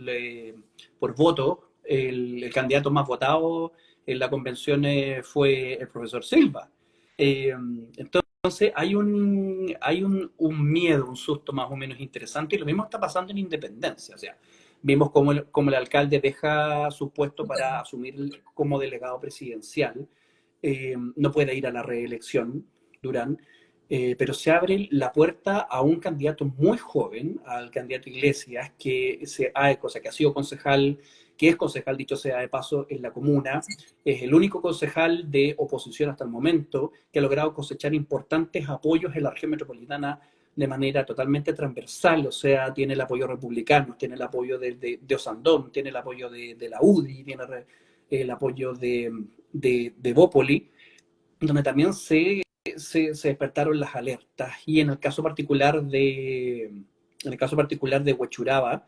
por voto el candidato más votado en la convención fue el profesor Silva. Eh, entonces hay un miedo, un susto más o menos interesante y lo mismo está pasando en Independencia. O sea, vimos cómo el alcalde deja su puesto para asumir como delegado presidencial. No puede ir a la reelección, Durán, pero se abre la puerta a un candidato muy joven, al candidato Iglesias, cosa que ha sido concejal, que es concejal, dicho sea de paso, en la comuna. Es el único concejal de oposición hasta el momento que ha logrado cosechar importantes apoyos en la región metropolitana de manera totalmente transversal, o sea, tiene el apoyo republicano, tiene el apoyo de Osandón, tiene el apoyo de la UDI, tiene el apoyo de Bópoli, donde también se despertaron las alertas. Y en el caso particular de Huechuraba,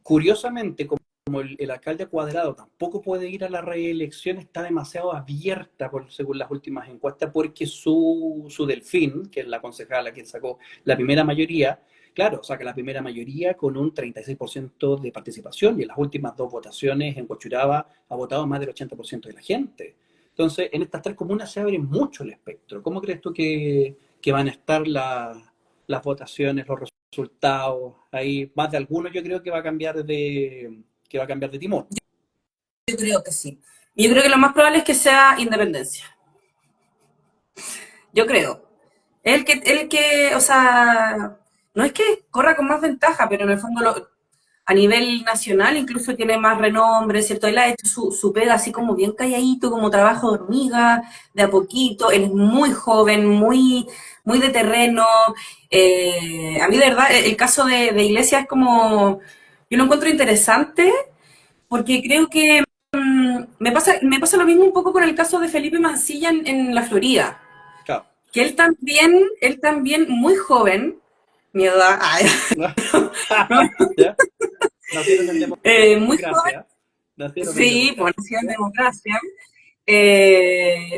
curiosamente, como el alcalde Cuadrado tampoco puede ir a la reelección, está demasiado abierta, según las últimas encuestas, porque su delfín, que es la concejala que sacó la primera mayoría, claro, saca la primera mayoría con un 36% de participación y en las últimas dos votaciones en Huechuraba ha votado más del 80% de la gente. Entonces, en estas tres comunas se abre mucho el espectro. ¿Cómo crees tú que van a estar las votaciones, los resultados? Hay más de algunos, yo creo que va a cambiar de timón. Yo creo que sí. Y yo creo que lo más probable es que sea Independencia. Yo creo. O sea, no es que corra con más ventaja, pero en el fondo a nivel nacional incluso tiene más renombre, ¿cierto? Él ha hecho su pega así como bien calladito, como trabajo de hormiga, de a poquito. Él es muy joven, muy de terreno. A mí, de verdad, el caso de Iglesias es como. Yo lo encuentro interesante porque creo que me pasa lo mismo un poco con el caso de Felipe Mancilla en la Florida. Claro, que él también muy joven, mi edad, ay, ¿Ya? Nacieron en muy joven, democracia. Nacieron en sí, por democracia. nació en ¿Ya? democracia.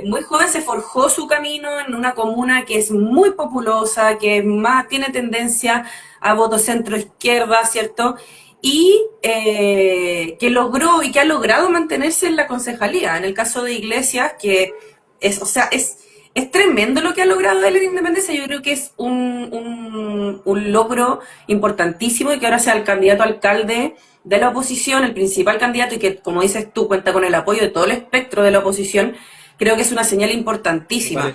Muy joven se forjó su camino en una comuna que es muy populosa, que más tiene tendencia a voto centro izquierda, ¿cierto? Y que logró y que ha logrado mantenerse en la concejalía. En el caso de Iglesias, que es, o sea, es tremendo lo que ha logrado él en Independencia. Yo creo que es un logro importantísimo y que ahora sea el candidato a alcalde de la oposición, el principal candidato, y que, como dices tú, cuenta con el apoyo de todo el espectro de la oposición, creo que es una señal Igual importantísima. es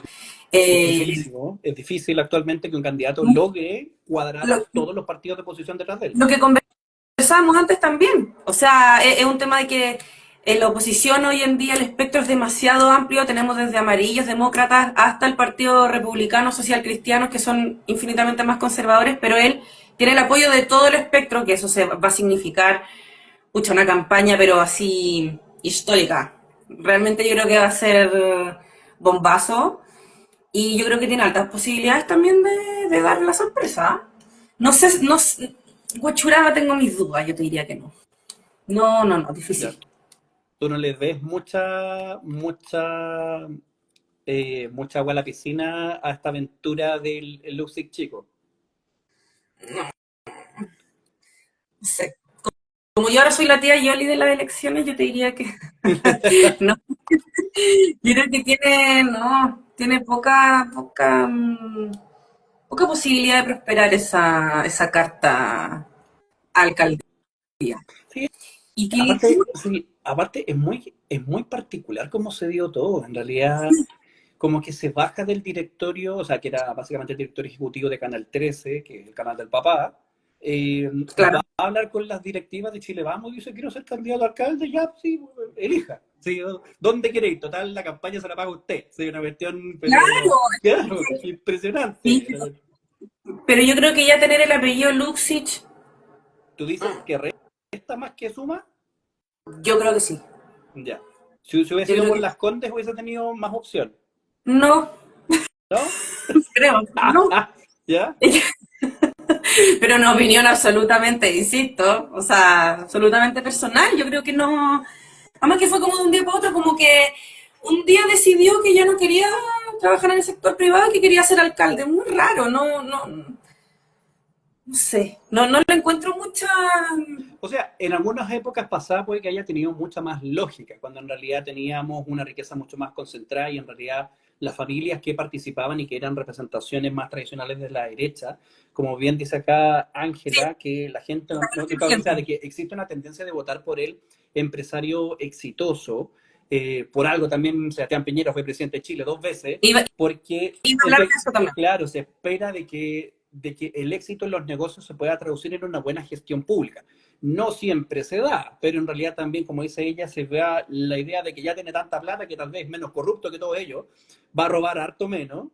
Eh, dificilísimo. Es difícil actualmente que un candidato logre cuadrar a lo, todos los partidos de oposición detrás de él. lo que conversábamos antes también, o sea, es un tema de que en la oposición hoy en día el espectro es demasiado amplio, tenemos desde amarillos, demócratas, hasta el Partido Republicano, Social Cristianos, que son infinitamente más conservadores, pero él tiene el apoyo de todo el espectro, que eso se va a significar pucha, una campaña, pero así histórica. Realmente yo creo que va a ser bombazo y yo creo que tiene altas posibilidades también de dar la sorpresa. No sé, no sé, Huachuraba tengo mis dudas, yo te diría que no. No, Ya. difícil. Tú no les ves mucha agua a la piscina a esta aventura del Luxic chico. No sé. Como yo ahora soy la tía Yoli de las elecciones, yo te diría que no. Yo creo que tiene, no, tiene poca posibilidad de prosperar esa carta a alcaldía. Sí, Y que aparte, sí, aparte es muy particular cómo se dio todo. En realidad, como que se baja del directorio, o sea, que era básicamente el director ejecutivo de Canal 13, que es el canal del papá, claro, va a hablar con las directivas de Chile Vamos y dice, quiero ser candidato a alcalde, ya, sí, elija. Sí, ¿dónde queréis? Total, la campaña se la paga usted. Sí, una cuestión, pero claro, claro, impresionante. sí, pero yo creo que ya tener el apellido Luxich, Tú dices que resta más que suma, yo creo que sí. ya. Si hubiese Yo sido creo por que las Condes hubiese tenido más opción, no, ¿no? creo, no. ¿Ya? Pero una opinión absolutamente, insisto, o sea, absolutamente personal. Yo creo que no. Además que fue como de un día para otro, como que un día decidió que ya no quería trabajar en el sector privado, que quería ser alcalde. Muy raro, no sé. No le encuentro mucha. O sea, en algunas épocas pasadas puede que haya tenido mucha más lógica, cuando en realidad teníamos una riqueza mucho más concentrada y en realidad las familias que participaban y que eran representaciones más tradicionales de la derecha, como bien dice acá Sí, Ángela, que la gente o sea, entiendo. de que existe una tendencia de votar por el empresario exitoso, por algo también Sebastián Piñera fue presidente de Chile 2 veces, Iba a porque hablar de eso también. claro, se espera de que el éxito en los negocios se pueda traducir en una buena gestión pública. No siempre se da, pero en realidad también, como dice ella, se vea la idea de que ya tiene tanta plata que tal vez es menos corrupto que todo ello, va a robar harto menos,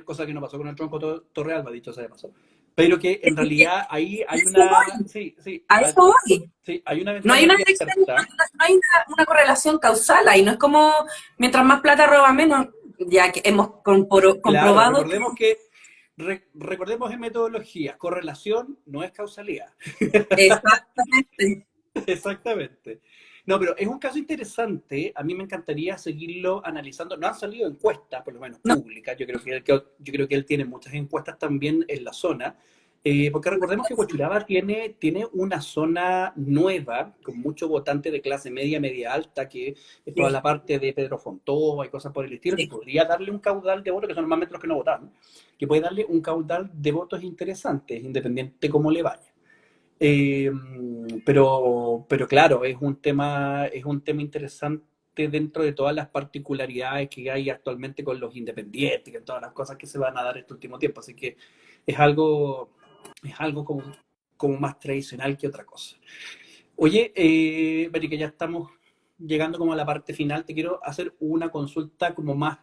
cosa que no pasó con el Tronco Torrealba, dicho sea de paso. Pero que en realidad ahí hay Eso una, voy, sí, sí, a eso voy. sí, hay una No ventana hay una dirección, abierta. no hay una correlación causal ahí, no es como mientras más plata roba menos, ya que hemos Claro, comprobado que recordemos en metodología, correlación no es causalidad. exactamente. Exactamente. No, pero es un caso interesante. A mí me encantaría seguirlo analizando. No han salido encuestas, por lo menos No, públicas. Yo creo que él tiene muchas encuestas también en la zona. Porque recordemos que Huachuraba tiene una zona nueva, con mucho votante de clase media, media alta, que es toda sí, la parte de Pedro Fontova y cosas por el estilo, que sí. podría darle un caudal de votos, que son normalmente los que no votan, que puede darle un caudal de votos interesantes, independiente de cómo le vaya. Eh, pero claro, es un tema interesante dentro de todas las particularidades que hay actualmente con los independientes, y con todas las cosas que se van a dar este último tiempo. Así que es algo como más tradicional que otra cosa. Oye, Beri, que ya estamos llegando como a la parte final, te quiero hacer una consulta como más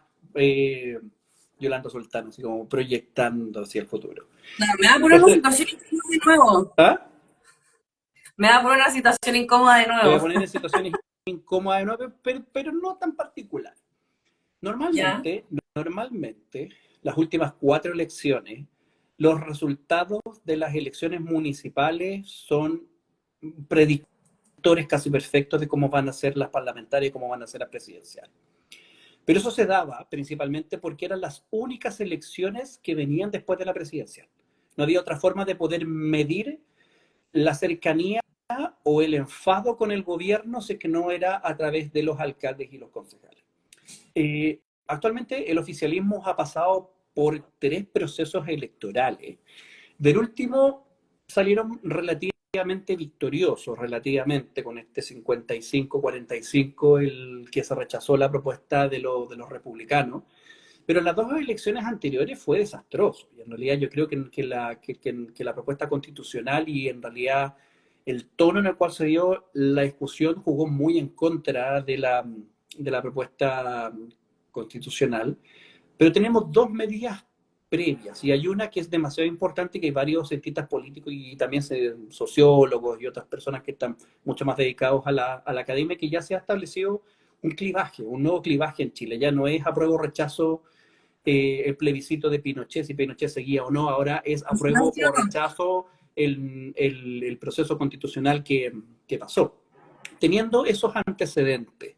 Yolanda Sultana, así como proyectando hacia el futuro. No, me va a poner una Entonces, situación incómoda de nuevo. ¿ah? Me va a poner una situación incómoda de Te voy a nuevo. poner en situaciones incómodas de nuevo, pero no tan particular. Ya, Normalmente, normalmente, las últimas 4 elecciones, los resultados de las elecciones municipales son predictores casi perfectos de cómo van a ser las parlamentarias y cómo van a ser las presidenciales. Pero eso se daba principalmente porque eran las únicas elecciones que venían después de la presidencial. No había otra forma de poder medir la cercanía o el enfado con el gobierno si es que no era a través de los alcaldes y los concejales. Actualmente el oficialismo ha pasado por 3 procesos electorales. Del último salieron relativamente victoriosos, relativamente, con este 55-45, el que se rechazó la propuesta de los republicanos. Pero en las 2 elecciones anteriores fue desastroso. Y en realidad yo creo que la propuesta constitucional y en realidad el tono en el cual se dio la discusión jugó muy en contra de la propuesta constitucional. Pero tenemos 2 medidas previas y hay una que es demasiado importante, que hay varios cientistas políticos y también sociólogos y otras personas que están mucho más dedicados a la academia, que ya se ha establecido un clivaje, un nuevo clivaje en Chile. Ya no es apruebo o rechazo el plebiscito de Pinochet, si Pinochet seguía o no, ahora es apruebo o rechazo el proceso constitucional que pasó. Teniendo esos antecedentes,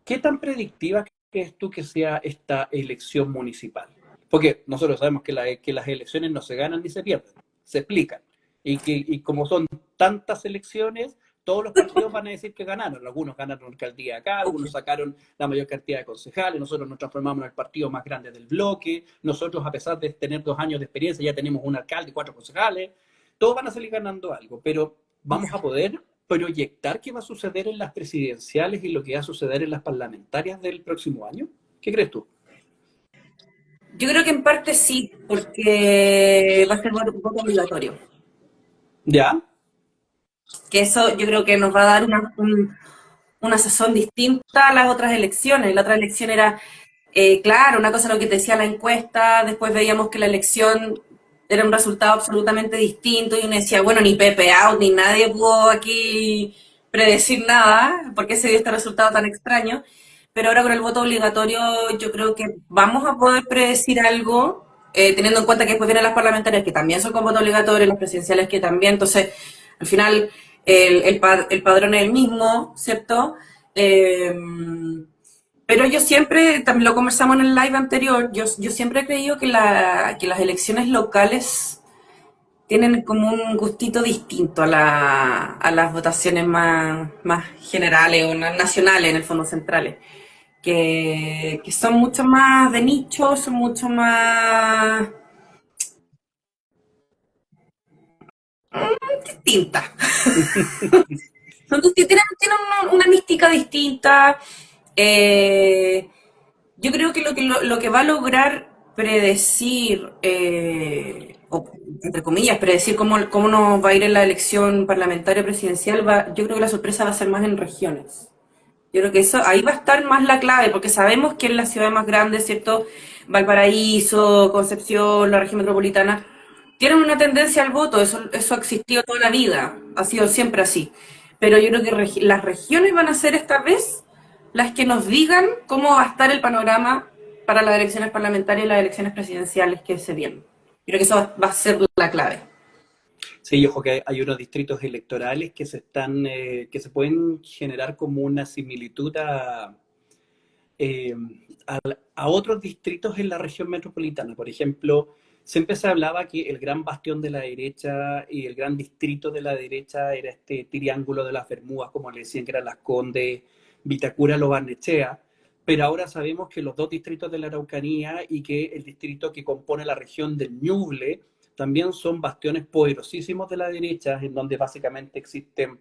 ¿qué tan predictiva crees tú que sea esta elección municipal? Porque nosotros sabemos que las elecciones no se ganan ni se pierden, se explican. Y como son tantas elecciones, todos los partidos van a decir que ganaron. Algunos ganaron alcaldía acá, algunos sacaron la mayor cantidad de concejales, nosotros nos transformamos en el partido más grande del bloque, nosotros a pesar de tener 2 años de experiencia ya tenemos un alcalde y 4 concejales, todos van a salir ganando algo, pero vamos a poder proyectar qué va a suceder en las presidenciales y lo que va a suceder en las parlamentarias del próximo año. ¿Qué crees tú? Yo creo que en parte sí, porque va a ser voto obligatorio. ¿Ya? Que eso yo creo que nos va a dar una sazón distinta a las otras elecciones. La otra elección era, claro, una cosa lo que te decía la encuesta, después veíamos que la elección era un resultado absolutamente distinto y uno decía, bueno, ni Pepe Out, ni nadie pudo aquí predecir nada, porque se dio este resultado tan extraño. Pero ahora con el voto obligatorio yo creo que vamos a poder predecir algo, teniendo en cuenta que después vienen las parlamentarias que también son con voto obligatorio, las presidenciales que también, entonces al final el padrón es el mismo, ¿cierto? Eh, pero yo siempre, también lo conversamos en el live anterior, yo siempre he creído que las elecciones locales tienen como un gustito distinto a las votaciones más generales o nacionales, en el fondo centrales, que son mucho más de nicho, son mucho más distintas. Tienen una mística distinta. Eh, yo creo que lo que va a lograr predecir, o entre comillas, predecir cómo nos va a ir en la elección parlamentaria presidencial, yo creo que la sorpresa va a ser más en regiones. Yo creo que eso, ahí va a estar más la clave, porque sabemos que en las ciudades más grandes, ¿cierto? Valparaíso, Concepción, la región metropolitana, tienen una tendencia al voto, eso ha existido toda la vida, ha sido siempre así. Pero yo creo que las regiones van a ser esta vez las que nos digan cómo va a estar el panorama para las elecciones parlamentarias y las elecciones presidenciales que se vienen. Yo creo que eso va a ser la clave. Sí, ojo que hay unos distritos electorales que se pueden generar como una similitud eh, a otros distritos en la región metropolitana. Por ejemplo, siempre se hablaba que el gran bastión de la derecha y el gran distrito de la derecha era este triángulo de las Bermudas, como le decían, que eran Las Condes, Vitacura, Lo Barnechea, pero ahora sabemos que los 2 distritos de la Araucanía y que el distrito que compone la región del Ñuble también son bastiones poderosísimos de la derecha, en donde básicamente existen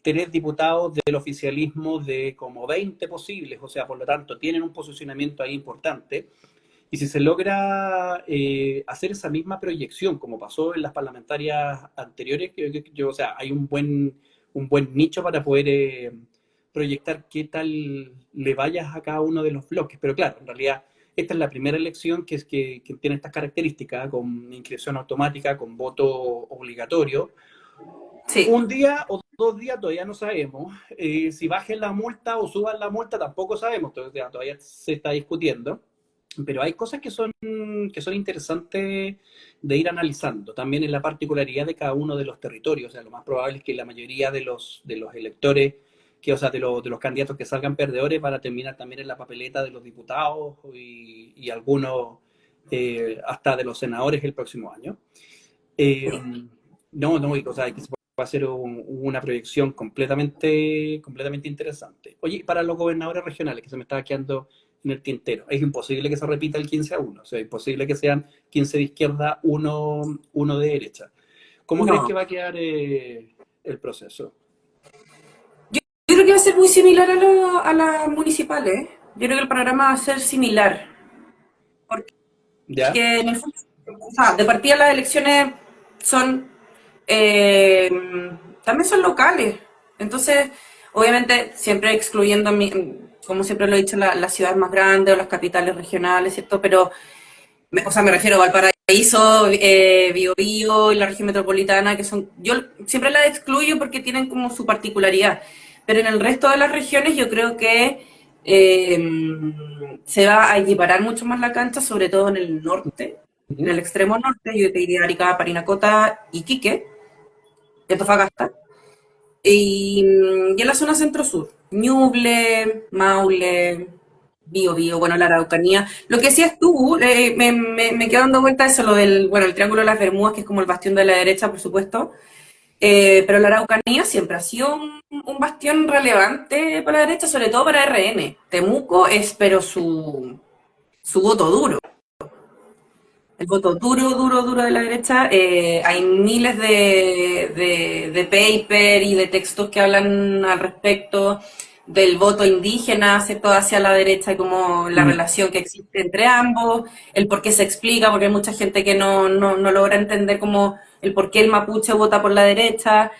3 diputados del oficialismo de como 20 posibles, o sea, por lo tanto, tienen un posicionamiento ahí importante. Y si se logra hacer esa misma proyección, como pasó en las parlamentarias anteriores, o sea, hay un buen nicho para poder proyectar qué tal le vayas a cada uno de los bloques. Pero claro, en realidad, esta es la primera elección que tiene estas características, con inscripción automática, con voto obligatorio. Sí. Un día o 2 días todavía no sabemos. Si bajen la multa o suban la multa tampoco sabemos, todavía se está discutiendo. pero hay cosas que son interesantes de ir analizando, también en la particularidad de cada uno de los territorios. O sea, lo más probable es que la mayoría de los electores, que, o sea, de los candidatos que salgan perdedores van a terminar también en la papeleta de los diputados y algunos hasta de los senadores el próximo año. Eh, Sí. no, no, o sea, que se va a hacer una proyección completamente interesante. Oye, para los gobernadores regionales, que se me estaba quedando en el tintero, es imposible que se repita el 15-1, o sea, es imposible que sean 15 de izquierda, uno de derecha. ¿Cómo crees que No. va a quedar el proceso? Yo creo que va a ser muy similar a las municipales. Yo creo que el panorama va a ser similar. ¿Ya? Que en el fondo, o sea, de partida las elecciones son eh, también son locales. Entonces, obviamente, siempre excluyendo, como siempre lo he dicho, las ciudades más grandes o las capitales regionales, ¿cierto? Pero, o sea, me refiero a Valparaíso, Biobío y la región metropolitana, que son, yo siempre las excluyo porque tienen como su particularidad. Pero en el resto de las regiones yo creo que se va a equiparar mucho más la cancha, sobre todo en el norte, en Ujú. el extremo norte, yo te diría Arica, Parinacota, Iquique, y Antofagasta, y en la zona centro-sur, Ñuble, Maule, Biobío, bueno, la Araucanía. Lo que decías tú, me queda dando vuelta eso, lo del, bueno, el Triángulo de las Bermudas, que es como el bastión de la derecha, por supuesto, pero la Araucanía siempre ha sido un bastión relevante para la derecha, sobre todo para RN. Temuco es, pero su voto duro. El voto duro, duro, duro de la derecha. Hay miles de paper y de textos que hablan al respecto del voto indígena, ¿cierto? Hacia la derecha y como la Mm. relación que existe entre ambos, el por qué se explica, porque hay mucha gente que no logra entender como el por qué el mapuche vota por la derecha.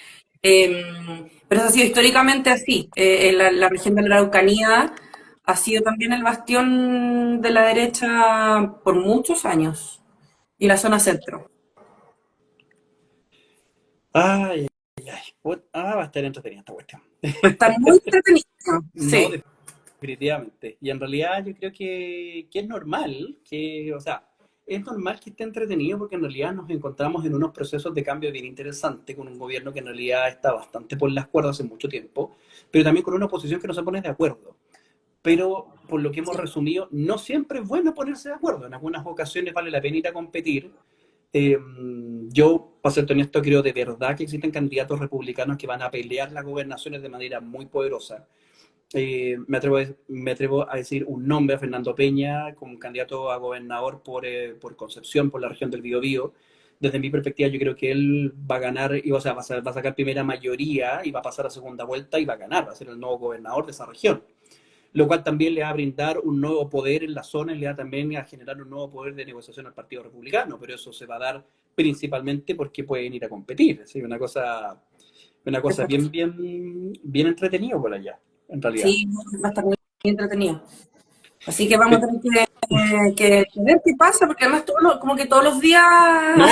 Pero eso ha sido históricamente así. En la región de la Araucanía ha sido también el bastión de la derecha por muchos años. Y la zona centro. Ay, ay. Va a estar entretenida esta cuestión. Va a estar muy entretenido. No, Sí. definitivamente. Y en realidad yo creo que es normal, o sea, es normal que esté entretenido porque en realidad nos encontramos en unos procesos de cambio bien interesantes con un gobierno que en realidad está bastante por las cuerdas hace mucho tiempo, pero también con una oposición que no se pone de acuerdo. Pero por lo que hemos Sí. resumido, no siempre es bueno ponerse de acuerdo. En algunas ocasiones vale la pena ir a competir. Eh, yo, para ser honesto, creo de verdad que existen candidatos republicanos que van a pelear las gobernaciones de manera muy poderosa. Me atrevo a decir un nombre, a Fernando Peña, como candidato a gobernador por Concepción, por la región del Biobío. Desde mi perspectiva, yo creo que él va a ganar, y, o sea, va a sacar primera mayoría y va a pasar a segunda vuelta y va a ganar, va a ser el nuevo gobernador de esa región. Lo cual también le va a brindar un nuevo poder en la zona y le va también a generar un nuevo poder de negociación al Partido Republicano, pero eso se va a dar principalmente porque pueden ir a competir. ¿Sí? Una cosa Exacto. bien entretenida por allá, en realidad. Sí, va a estar muy entretenido. Así que vamos a tener que ver qué pasa, porque además como que todos los días No,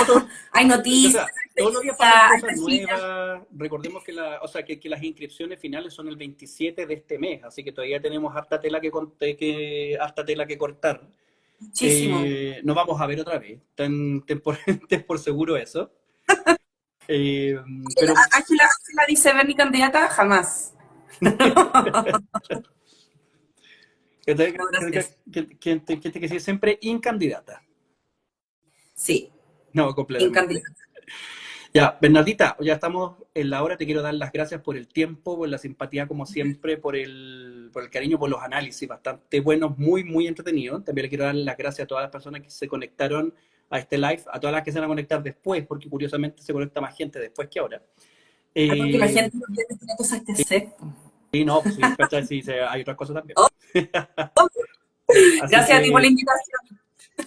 hay o noticias, sea, hay todos los días pasan pesquisas, hay cosas perfiles. nuevas. Recordemos o sea, que las inscripciones finales son el 27 de este mes, así que todavía tenemos harta tela que cortar. Muchísimo. Nos vamos a ver otra vez, ten por seguro eso. Eh, pero Ángela dice ver mi candidata, jamás. No, gracias. que sí, siempre incandidata. Sí, No, sin completamente. candidata. Ya, Bernardita, ya estamos en la hora. Te quiero dar las gracias por el tiempo, por la simpatía, como siempre, por el cariño, por los análisis bastante buenos, muy entretenidos. También le quiero dar las gracias a todas las personas que se conectaron a este live, a todas las que se van a conectar después, porque curiosamente se conecta más gente después que ahora. Ah, porque la Eh, gente no tiene cosas que hacer. y no, pues sí, ¿cachai? Sí, hay otras cosas también. Oh, Así gracias a ti por la que invitación.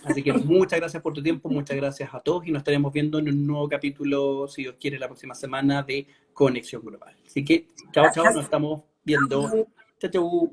Así que muchas gracias por tu tiempo, muchas gracias a todos y nos estaremos viendo en un nuevo capítulo, si Dios quiere, la próxima semana de Conexión Global. Así que, chao, chao, nos Gracias. estamos viendo. Chao, chao.